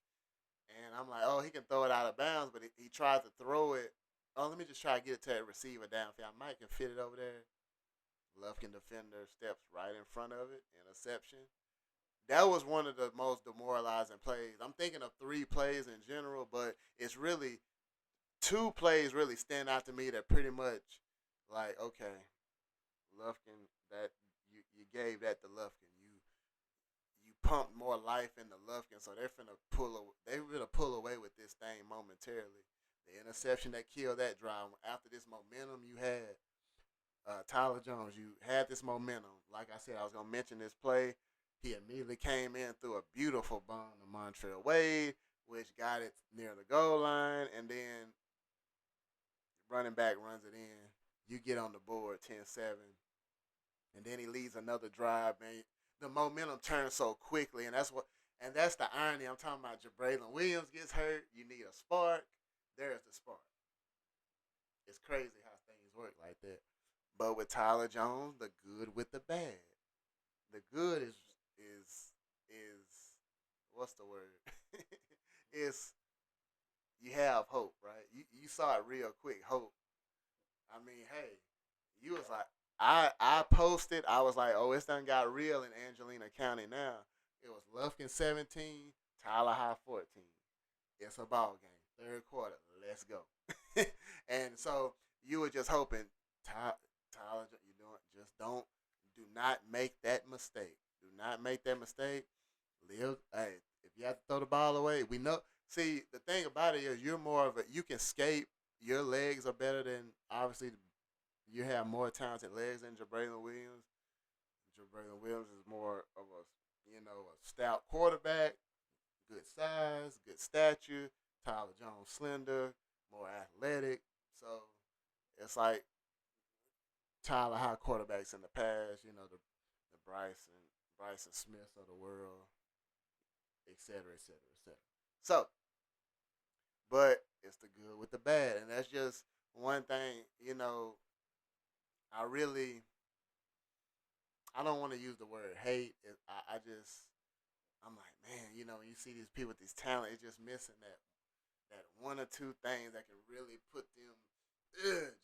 Speaker 2: and I'm like, oh, he can throw it out of bounds, but he tried to throw it. Oh, let me just try to get it to that receiver downfield. I might can fit it over there. Lufkin defender steps right in front of it. Interception. That was one of the most demoralizing plays. I'm thinking of three plays in general, but it's really two plays really stand out to me that pretty much like, okay, Lufkin, that you gave that to Lufkin. You pumped more life into Lufkin, so they're finna pull away with this thing momentarily. The interception that killed that drive after this momentum you had, Tyler Jones, you had this momentum. Like I said, I was gonna mention this play. He immediately came in through a beautiful bomb to Montreal Wade, which got it near the goal line, and then running back runs it in. You get on the board 10-7, and then he leads another drive, man. The momentum turns so quickly, and that's the irony. I'm talking about Jabraylon Williams gets hurt. You need a spark. There's the spark. It's crazy how things work like that. But with Tyler Jones, the good with the bad. The good is what's the word? Is you have hope, right? You saw it real quick. Hope. I mean, hey, you was like, I posted. I was like, oh, it's done got real in Angelina County now. It was Lufkin 17, Tyler High 14. It's a ball game. Third quarter. Let's go. And so you were just hoping, Tyler, you doing just do not make that mistake. Do not make that mistake. Live. Hey, if you have to throw the ball away, we know. See, the thing about it is, you're more of a. You can skate. Your legs are better than obviously. You have more talented legs than Jabraylon Williams. Jabraylon Williams is more of a stout quarterback, good size, good stature. Tyler Jones slender, more athletic. So it's like Tyler High quarterbacks in the past, the Bryson Smiths of the world, et cetera, et cetera, et cetera. So, but it's the good with the bad, and that's just one thing. I really, I don't want to use the word hate. I'm like, man, when you see these people with these talent, it's just missing that one or two things that can really put them,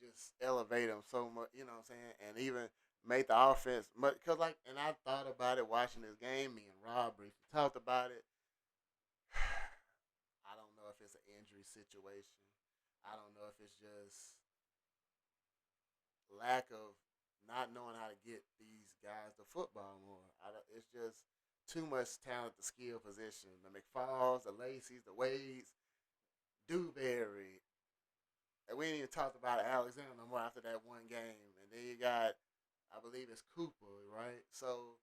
Speaker 2: just elevate them so much. You know what I'm saying? And even make the offense, because and I thought about it watching this game. Me and Rob briefly talked about it. I don't know if it's an injury situation. I don't know if it's just lack of not knowing how to get these guys the football more. It's just too much talent to skill position. The McFalls, the Lacey's, the Wades, Dewberry. And we ain't even talked about Alexander no more after that one game. And then you got, I believe it's Cooper, right? So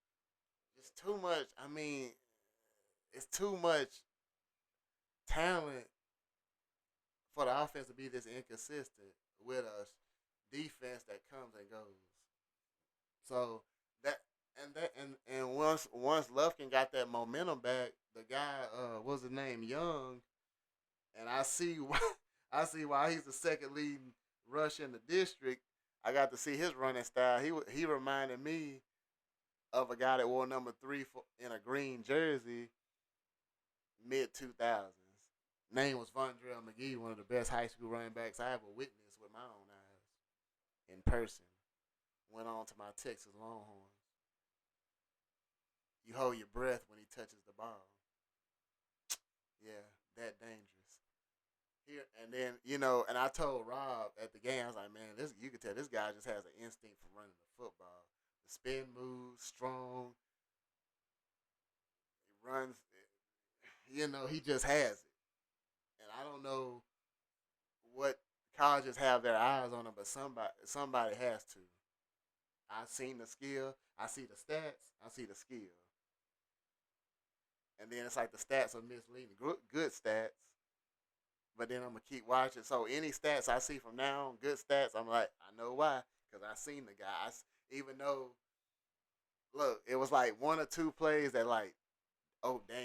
Speaker 2: it's too much. I mean, it's too much talent for the offense to be this inconsistent with a defense that comes and goes. So that and once Lufkin got that momentum back, the guy what's his name, Young, and I see why I see why he's the second leading rush in the district. I got to see his running style. He reminded me of a guy that wore number three in a green jersey, mid 2000s. Name was Vondrell McGee, one of the best high school running backs I ever witnessed with my own eyes in person. Went on to my Texas Longhorns. You hold your breath when he touches the ball. Yeah, that dangerous. Here and then, and I told Rob at the game, I was like, man, this you can tell this guy just has an instinct for running the football. The spin moves, strong. He runs. He just has it. And I don't know what colleges have their eyes on him, but somebody has to. I seen the skill. I see the stats. I see the skill. And then it's like the stats are misleading. Good stats, but then I'm gonna keep watching. So any stats I see from now on, good stats, I'm like, I know why, because I seen the guy. Even though, look, it was like one or two plays that like, oh damn,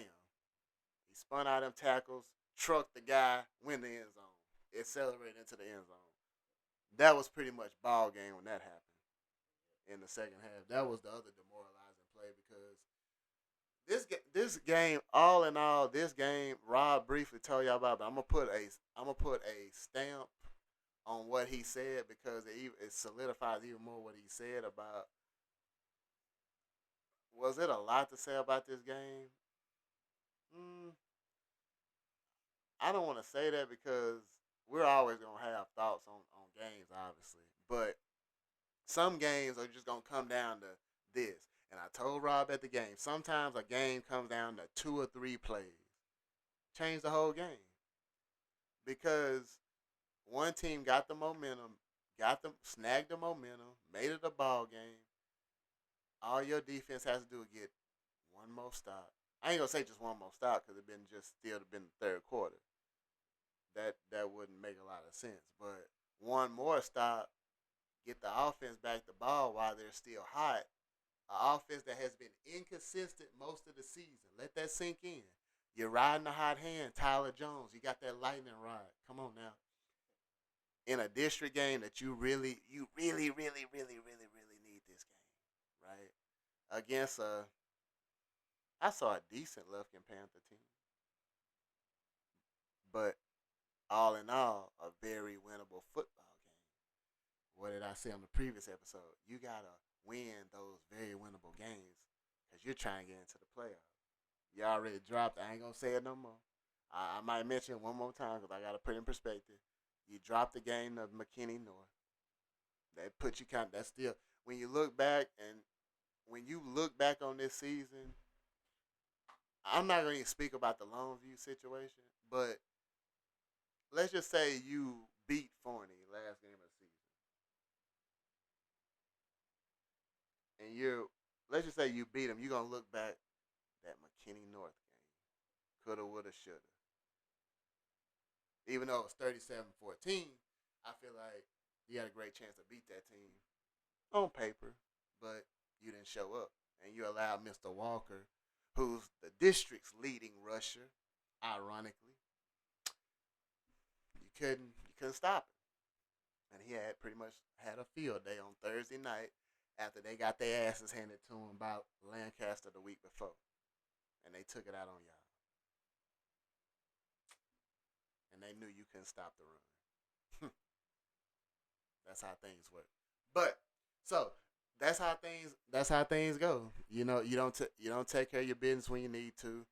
Speaker 2: he spun out them tackles, trucked the guy, win the end zone, accelerated into the end zone. That was pretty much ball game when that happened in the second half. That was the other demoralizing play because this game, all in all, this game, Rob briefly told y'all about, but I'm gonna put a stamp on what he said because it solidifies even more what he said about. Was it a lot to say about this game? Mm, I don't want to say that because we're always gonna have thoughts on games, obviously, but some games are just gonna come down to this. And I told Rob at the game, sometimes a game comes down to two or three plays. Change the whole game. Because one team got the momentum, snagged the momentum, made it a ball game. All your defense has to do is get one more stop. I ain't gonna say just one more stop because it been just still been the third quarter. That wouldn't make a lot of sense. But one more stop, get the offense back the ball while they're still hot. An offense that has been inconsistent most of the season. Let that sink in. You're riding the hot hand, Tyler Jones. You got that lightning rod. Come on now. In a district game that you really need this game, right? Against I saw a decent Lufkin Panther team, but all in all, a very winnable football game. What did I say on the previous episode? You gotta win those very winnable games because you're trying to get into the playoffs. You already dropped. I ain't gonna say it no more. I might mention it one more time because I gotta put it in perspective. You dropped the game of McKinney North. That put you kind. Of, that's still when you look back and when you look back on this season. I'm not gonna even speak about the Longview situation, but let's just say you beat Forney last game of the season, and you're let's just say you beat him. You're gonna look back that McKinney North game, coulda, woulda, shoulda. Even though it was 37-14, I feel like you had a great chance to beat that team on paper, but you didn't show up, and you allowed Mr. Walker, who's the district's leading rusher, ironically, you couldn't stop him, and he had pretty much had a field day on Thursday night after they got their asses handed to him by Lancaster the week before, and they took it out on y'all, and they knew you couldn't stop the run. That's how things work. But so that's how things go. You don't take care of your business when you need to.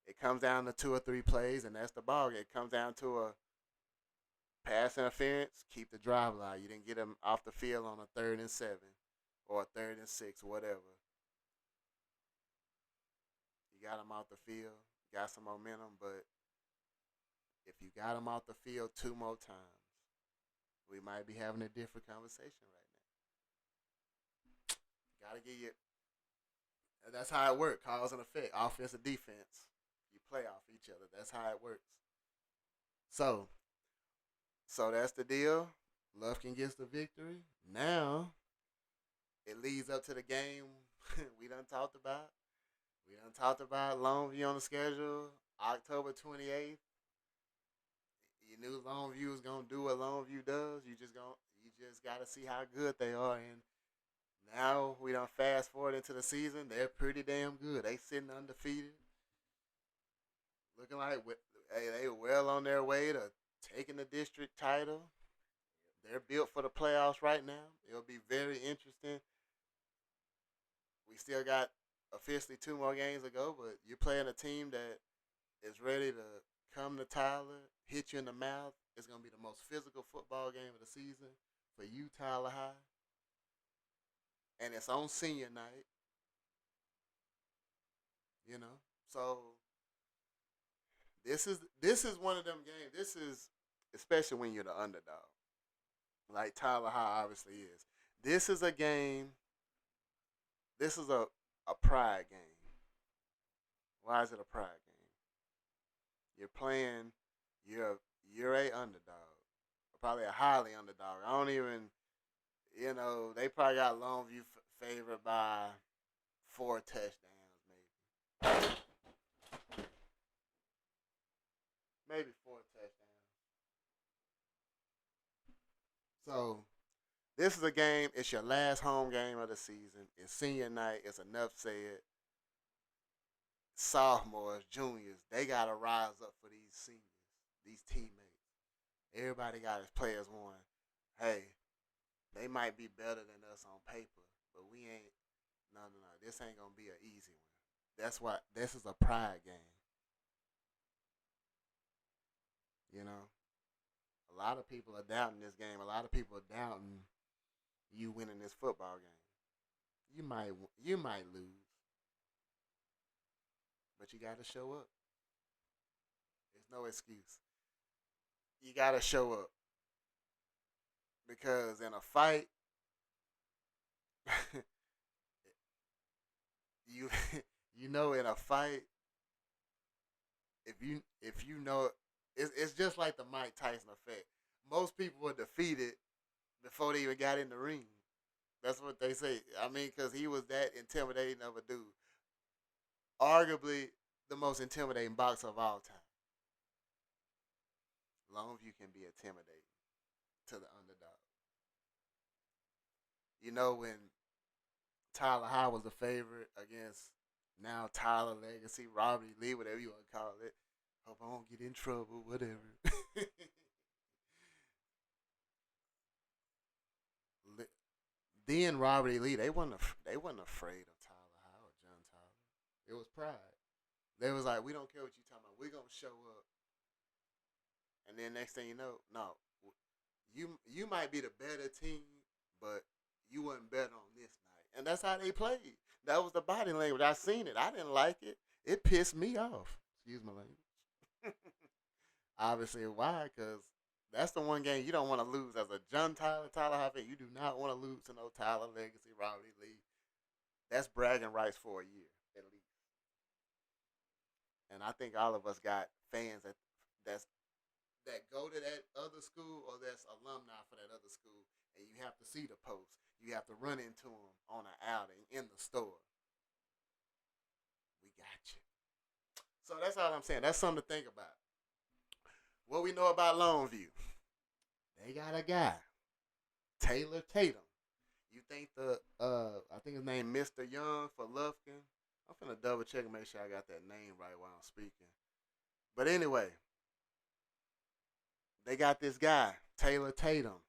Speaker 2: It comes down to two or three plays, and that's the ball game. It comes down to a pass interference, keep the drive alive. You didn't get them off the field on a 3rd and 7 or a 3rd and 6, whatever. You got them off the field, got some momentum, but if you got them off the field two more times, we might be having a different conversation right now. Gotta get you. That's how it works. Cause and effect. Offense and defense. You play off each other. That's how it works. So, so that's the deal. Lufkin gets the victory. Now it leads up to the game we done talked about. We done talked about Longview on the schedule. October 28th. You knew Longview was gonna do what Longview does. You just gotta see how good they are. And now we done fast forward into the season. They're pretty damn good. They sitting undefeated, looking like hey, they well on their way to taking the district title. They're built for the playoffs right now. It'll be very interesting. We still got officially two more games to go, but you're playing a team that is ready to come to Tyler, hit you in the mouth. It's gonna be the most physical football game of the season for you, Tyler High, and it's on senior night. You know, so this is one of them games. This is especially when you're the underdog, like Tyler High obviously is. This is a game. This is a pride game. Why is it a pride game? You're playing. You're a underdog, probably a highly underdog. I don't even. They probably got Longview favored by 4 touchdowns, maybe 4 touchdowns. So this is a game. It's your last home game of the season. It's senior night. It's enough said. Sophomores, juniors, they gotta rise up for these seniors, these teammates. Everybody got his players one. Hey, they might be better than us on paper, but we ain't. No, no, no. This ain't gonna be an easy one. That's why this is a pride game. You know, a lot of people are doubting this game. A lot of people are doubting you winning this football game. You might, you might lose, but you got to show up. There's no excuse. You got to show up because in a fight, you in a fight, if you know, it's just like the Mike Tyson effect. Most people are defeated before they even got in the ring. That's what they say. I mean, because he was that intimidating of a dude. Arguably the most intimidating boxer of all time. Longview can be intimidating to the underdog. You know when Tyler High was the favorite against now Tyler Legacy, Robbie Lee, whatever you want to call it. Hope I won't get in trouble, whatever. then Robert Lee, they wasn't afraid of Tyler High or John Tyler. It was pride. They was like, we don't care what you talking about. We're gonna show up. And then next thing you know, no, you might be the better team, but you wasn't better on this night. And that's how they played. That was the body language. I seen it. I didn't like it. It pissed me off. Excuse my language. Obviously, why? Because that's the one game you don't want to lose as a John Tyler High fan. You do not want to lose to no Tyler Legacy, Robbie Lee. That's bragging rights for a year at least. And I think all of us got fans that's that go to that other school or that's alumni for that other school, and you have to see the post. You have to run into them on an outing in the store. We got you. So that's all I'm saying. That's something to think about. What we know about Longview, they got a guy, Taylor Tatum. You think I think his name Mr. Young for Lufkin. I'm finna double check and make sure I got that name right while I'm speaking. But anyway, they got this guy, Taylor Tatum.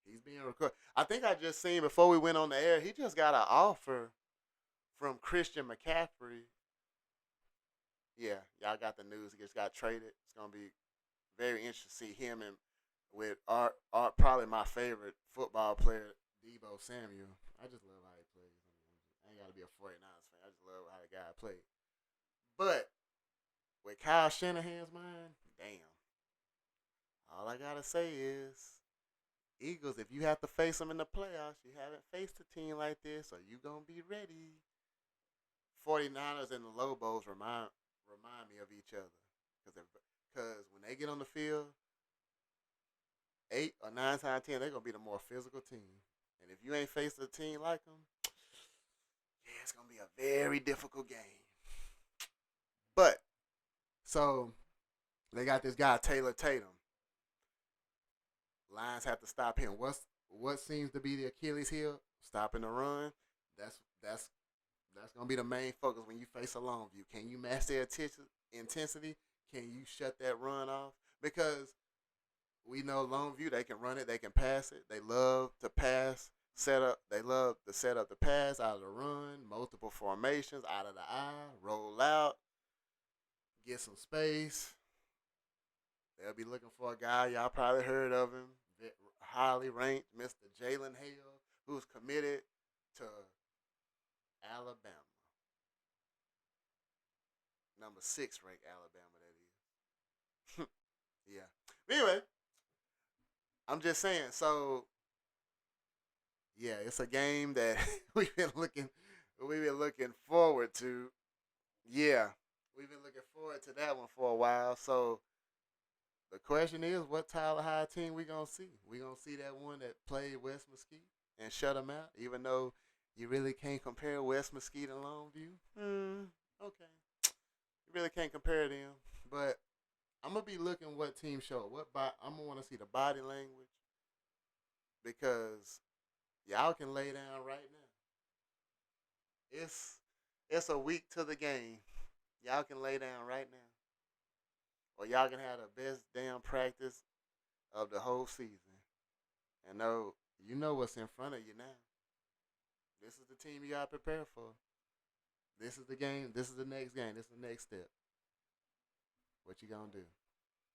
Speaker 2: He's being recorded. I think I just seen before we went on the air, he just got an offer from Christian McCaffrey. Yeah, y'all got the news. He just got traded. It's gonna be very interesting to see him and with Art probably my favorite football player, Debo Samuel. I just love how he plays. I ain't gotta be a 49ers fan. I just love how the guy plays. But with Kyle Shanahan's mind, damn. All I gotta say is Eagles, if you have to face them in the playoffs, you haven't faced a team like this, so you gonna be ready. 49ers and the Lobos remind me of each other. Because when they get on the field, 8 or 9 times out of 10, they're going to be the more physical team. And if you ain't faced a team like them, yeah, it's going to be a very difficult game. But, so, they got this guy, Taylor Tatum. Lions have to stop him. What seems to be the Achilles heel? Stopping the run. That's gonna be the main focus when you face a long view. Can you match their intensity? Can you shut that run off? Because we know Longview, they can run it, they can pass it. They love to pass, set up. They love to set up the pass out of the run, multiple formations, out of the eye, roll out, get some space. They'll be looking for a guy, y'all probably heard of him, highly ranked, Mr. Jalen Hale, who's committed to Alabama. Number 6 ranked Alabama, that is. Yeah. But anyway, I'm just saying, so yeah, it's a game that we've been looking forward to. Yeah. We've been looking forward to that one for a while. So the question is, what Tyler High team we gonna see? We gonna see that one that played West Mesquite and shut them out, even though you really can't compare West Mesquite and Longview. Okay, you really can't compare them. But I'm gonna be looking what team show. I'm gonna want to see the body language because y'all can lay down right now. It's a week to the game. Y'all can lay down right now, or y'all can have the best damn practice of the whole season. And know you know what's in front of you now. This is the team you gotta prepare for. This is the game. This is the next game. This is the next step. What you gonna do?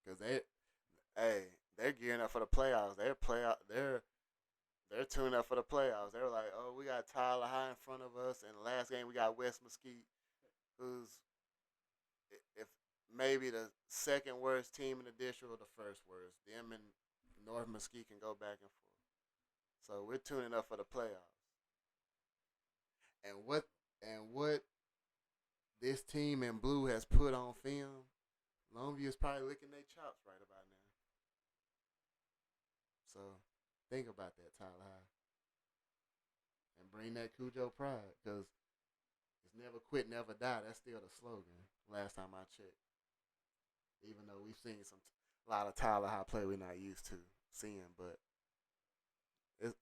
Speaker 2: Because they're gearing up for the playoffs. They're tuning up for the playoffs. They're like, oh, we got Tyler High in front of us, and the last game we got West Mesquite, who's if maybe the second worst team in the district or the first worst. Them and North Mesquite can go back and forth. So we're tuning up for the playoffs. And what this team in blue has put on film, Longview is probably licking their chops right about now. So Think about that, Tyler High, and bring that Cujo pride, because it's never quit, never die. That's still the slogan. Last time I checked, even though we've seen a lot of Tyler High play we're not used to seeing, but it's,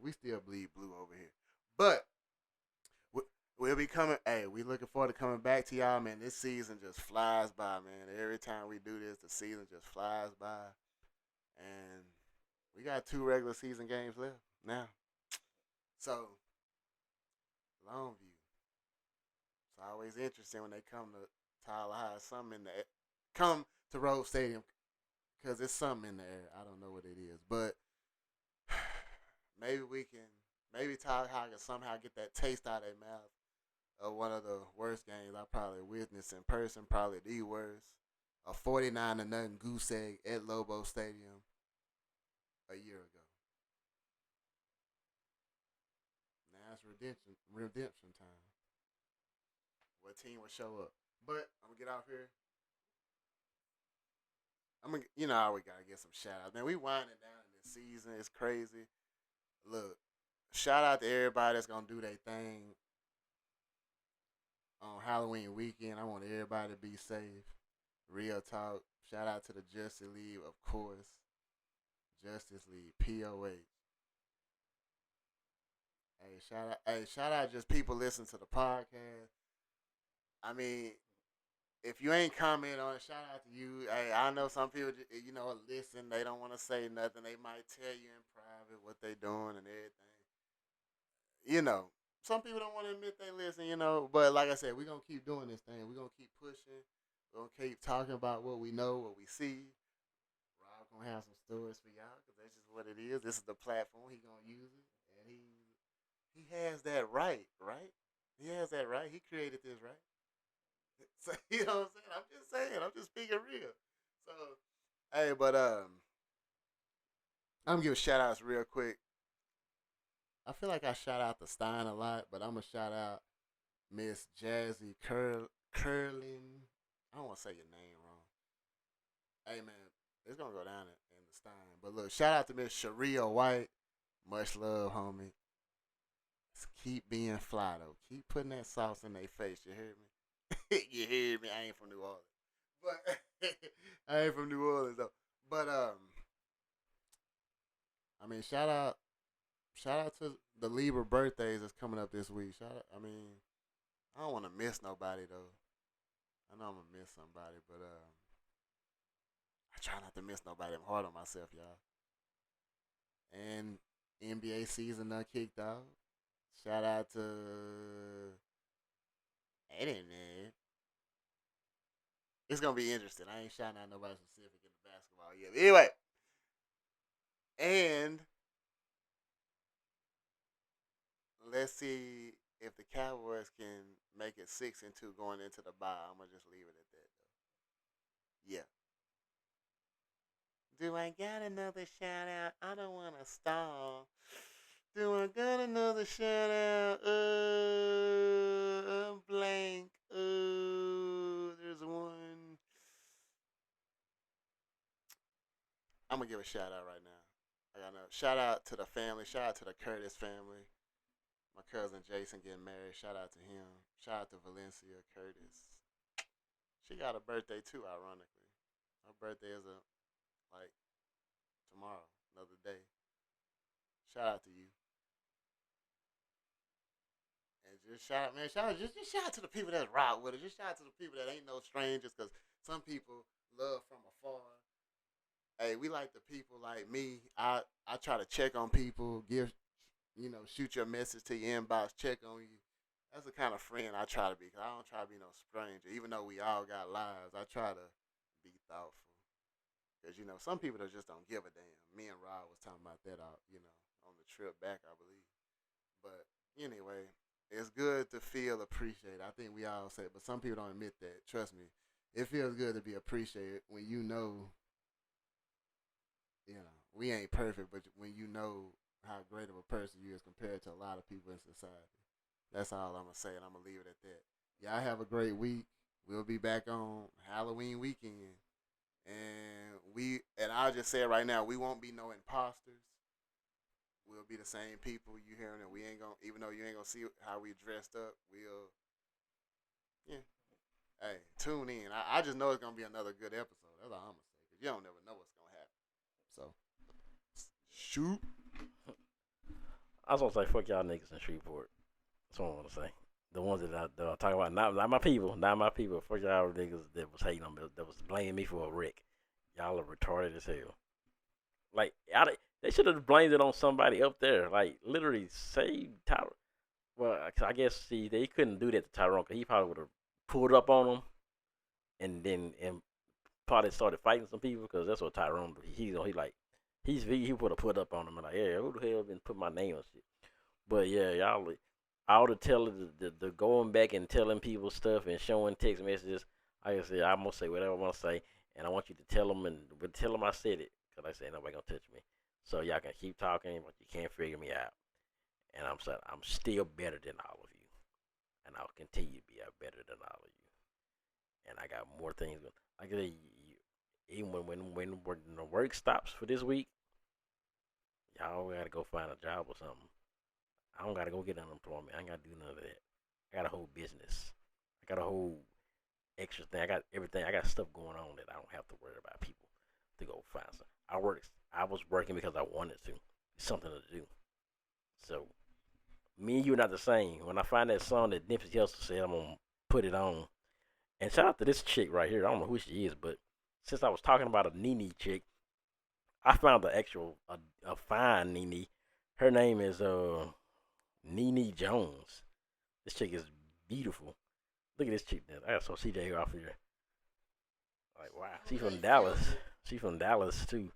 Speaker 2: we still bleed blue over here. But we'll be coming. Hey, we looking forward to coming back to y'all, man. This season just flies by, man. Every time we do this, the season just flies by, and we got 2 regular season games left now. So Longview, it's always interesting when they come to Tyler High. Something in the come to Rose Stadium, because it's something in the air. I don't know what it is, but maybe we can. Maybe Tyler High can somehow get that taste out of their mouth of one of the worst games I probably witnessed in person, probably the worst. A 49-0 goose egg at Lobo Stadium a year ago. Now it's redemption time. What team will show up? But I'm gonna get off here. I always gotta get some shout outs. Man, we winding down in this season. It's crazy. Look, shout out to everybody that's gonna do their thing on Halloween weekend. I want everybody to be safe. Real talk. Shout out to the Justice League, of course. Justice League, POH. Shout out just people listening to the podcast. I mean, if you ain't comment on it, shout out to you. Hey, I know some people, listen. They don't want to say nothing. They might tell you in private what they doing and everything. You know, some people don't want to admit they listen. But like I said, we're gonna keep doing this thing. We're gonna keep pushing. We're gonna keep talking about what we know, what we see. Rob gonna have some stories for y'all because that's just what it is. This is the platform. He gonna use it, and he has that right, right? He has that right. He created this, right? So you know what I'm saying? I'm just saying. I'm just speaking real. So hey, but I'm gonna give shout outs real quick. I feel like I shout out the Stein a lot, but I'm gonna shout out Miss Jazzy Curlin. I don't want to say your name wrong. Hey man, it's gonna go down in the Stein. But look, shout out to Miss Sharia White. Much love, homie. Keep being fly though. Keep putting that sauce in their face. You hear me? You hear me? I ain't from New Orleans, but I ain't from New Orleans though. But I mean, shout out to the Libra birthdays that's coming up this week. I don't want to miss nobody though. I know I'm gonna miss somebody, but I try not to miss nobody. I'm hard on myself, y'all. And NBA season done kicked off. Shout out to I didn't know. It's gonna be interesting. I ain't shouting out nobody specific in the basketball yet. But anyway, and let's see if the Cowboys can make it 6-2 going into the bye. I'm gonna just leave it at that though. Yeah. Do I got another shout out? I don't want to stall. Do I got another shout out? I'm blank. There's one. I'm gonna give a shout out right now. I got a shout out to the family. Shout out to the Curtis family. My cousin Jason getting married. Shout out to him. Shout out to Valencia Curtis. She got a birthday too, ironically. Her birthday is like tomorrow, another day. Shout out to you. And just just shout out to the people that's rock with it. Just shout out to the people that ain't no strangers, because some people love from afar. Hey, we like the people like me. I try to check on people, shoot your message to your inbox, check on you. That's the kind of friend I try to be. Cause I don't try to be no stranger. Even though we all got lives, I try to be thoughtful. Cause some people that just don't give a damn. Me and Rob was talking about that on the trip back, I believe. But anyway, it's good to feel appreciated. I think we all say it, but some people don't admit that. Trust me, it feels good to be appreciated when we ain't perfect, but when you know how great of a person you is compared to a lot of people in society. That's all I'm gonna say, and I'm gonna leave it at that. Y'all have a great week. We'll be back on Halloween weekend, and I'll just say it right now: we won't be no imposters. we'll be the same people you hearing it. We ain't gonna, even though you ain't gonna see how we dressed up. We'll, yeah. Hey, tune in. I just know it's gonna be another good episode. That's all I'm gonna say. Cause you don't never know what's gonna happen. So shoot.
Speaker 1: I was gonna say fuck y'all niggas in Shreveport. That's what I want to say. The ones that I talk about, not my people, not my people. Fuck y'all niggas that was hating on me, that was blaming me for a wreck. Y'all are retarded as hell. Like, they should have blamed it on somebody up there. Like, literally, say Tyrone. Well, I guess, see, they couldn't do that to Tyrone because he probably would have pulled up on him and probably started fighting some people because that's what Tyrone do. He like, he would have put up on him and like, yeah, who the hell been put my name on shit? But yeah, y'all, all the telling, the going back and telling people stuff and showing text messages. Like I said, I'm gonna say whatever I want to say, and I want you to tell them tell them I said it, cause I said nobody gonna touch me. So y'all can keep talking, but you can't figure me out. And I'm saying I'm still better than all of you, and I'll continue to be better than all of you. And I got more things. Like I said, even when the work stops for this week, y'all gotta go find a job or something. I don't gotta go get unemployment. I ain't gotta do none of that. I got a whole business. I got a whole extra thing. I got everything. I got stuff going on that I don't have to worry about people to go find something. I was working because I wanted to. It's something to do. So me and you are not the same. When I find that song that Nipsey Hussle said, I'm gonna put it on. And shout out to this chick right here. I don't know who she is, but since I was talking about a Nene chick, I found the actual a fine Nene. Her name is Nene Jones. This chick is beautiful. Look at this chick. I got some CJ here off here. Like wow, she from Dallas. She from Dallas too.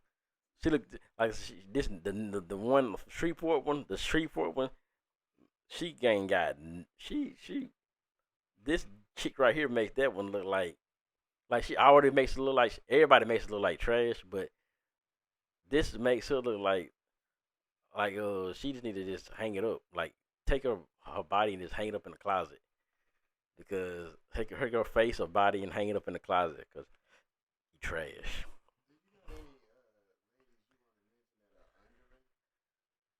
Speaker 1: She looked like the one Shreveport one, the Shreveport one. She ain't got she this chick right here makes that one look like she already makes it look like everybody makes it look like trash, but this makes her look like she just need to just hang it up, like take her body and just hang it up in the closet because take her face or body and hang it up in the closet because you trash.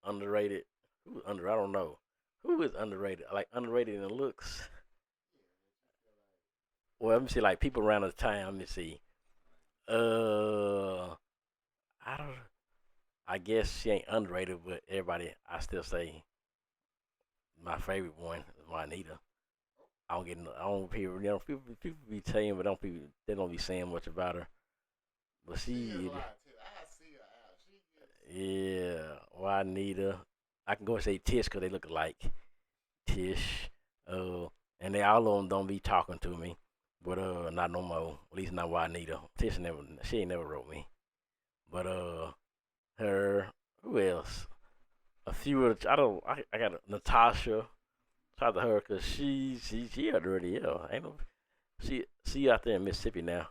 Speaker 1: Underrated? Who's under? I don't know. Who is underrated? Like underrated in looks. Well, let me see. Like people around the town. Let me see. Uh, I don't. I guess she ain't underrated, but everybody, I still say my favorite one is Juanita. I don't get. I don't people. People be saying, but don't people. They don't be saying much about her. But she, yeah, Juanita. I can go and say Tish because they look alike. Tish. Uh, and they all of them don't be talking to me, but not no more. At least not Juanita. Tish never. She ain't never wrote me. But her. Who else? A few of the, I don't. I got Natasha. Shout out to her because she already yeah. Ain't no. She out there in Mississippi now.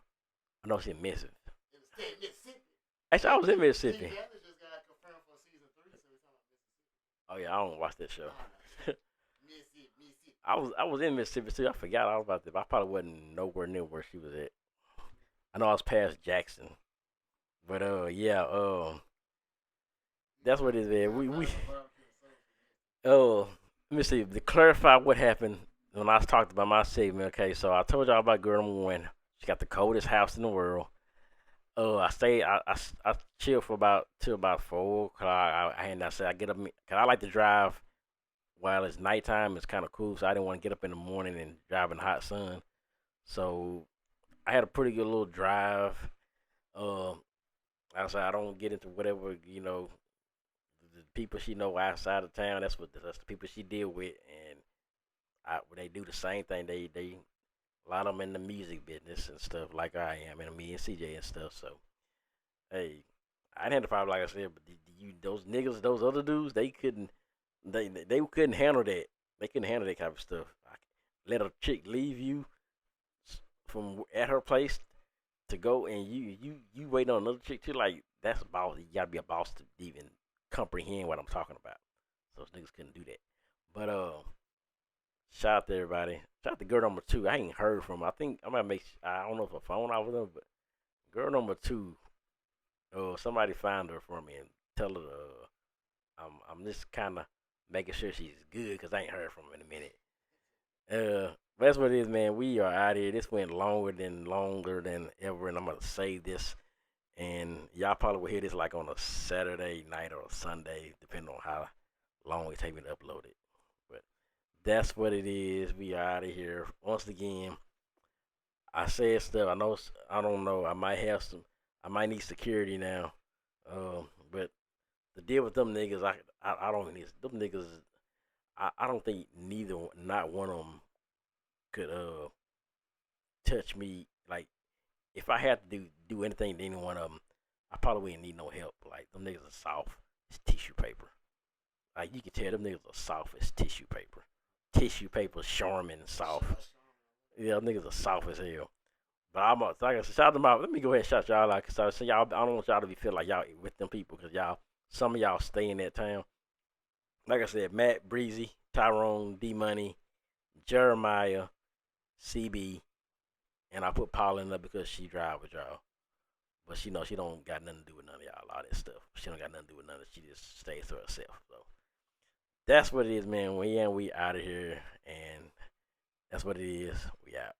Speaker 1: I know she in Mississippi. Actually, I was in Mississippi. Oh yeah, I don't watch that show. I was in Mississippi too. I forgot all about that. I probably wasn't nowhere near where she was at. I know I was past Jackson, but yeah, that's what it is. Man. We let me see to clarify what happened when I talked about my segment. Okay, so I told y'all about girl number one. She got the coldest house in the world. I stayed. I chilled for about till about 4 o'clock. And I said I get up because I like to drive while it's nighttime. It's kind of cool, so I didn't want to get up in the morning and drive in the hot sun. So I had a pretty good little drive. Um, I said I don't get into whatever the people she know outside of town. That's the people she deal with, and they do the same thing. They a lot of them in the music business and stuff like I am, and me and CJ and stuff. So hey, I didn't have the problem like I said, but those niggas, those other dudes, they couldn't handle that. They couldn't handle that type of stuff. Let a chick leave you from at her place to go and you wait on another chick too. Like that's a boss. You gotta be a boss to even comprehend what I'm talking about. Those niggas couldn't do that. But shout out to everybody. Shout out to girl number two. I ain't heard from her. I think I might make. I don't know if a phone out with her, but girl number two. Somebody find her for me and tell her. I'm just kind of making sure she's good because I ain't heard from her in a minute. That's what it is, man. We are out here. This went longer than ever, and I'm gonna save this. And y'all probably will hear this like on a Saturday night or a Sunday, depending on how long it take me to upload it. But that's what it is. We are out of here. Once again, I said stuff. I know. I don't know. I might have some. I might need security now. But the deal with them niggas, I don't need them niggas. I don't think neither, not one of them could touch me. Like if I had to do anything to any one of them, I probably wouldn't need no help. Like them niggas are soft. It's tissue paper. Like you can tell them niggas are soft as tissue paper. Tissue paper, Charmin soft. Yeah, them niggas are soft as hell. But I'm like I said, shout them out. Let me go ahead and shout y'all out because I said y'all. I don't want y'all to be feel like y'all with them people because y'all. Some of y'all stay in that town. Like I said, Matt, Breezy, Tyrone, D Money, Jeremiah, CB, and I put Paula in there because she drive with y'all. But she know she don't got nothing to do with none of y'all. All that stuff. She don't got nothing to do with none of it. She just stays to herself. So that's what it is, man. We out of here, and that's what it is. We out.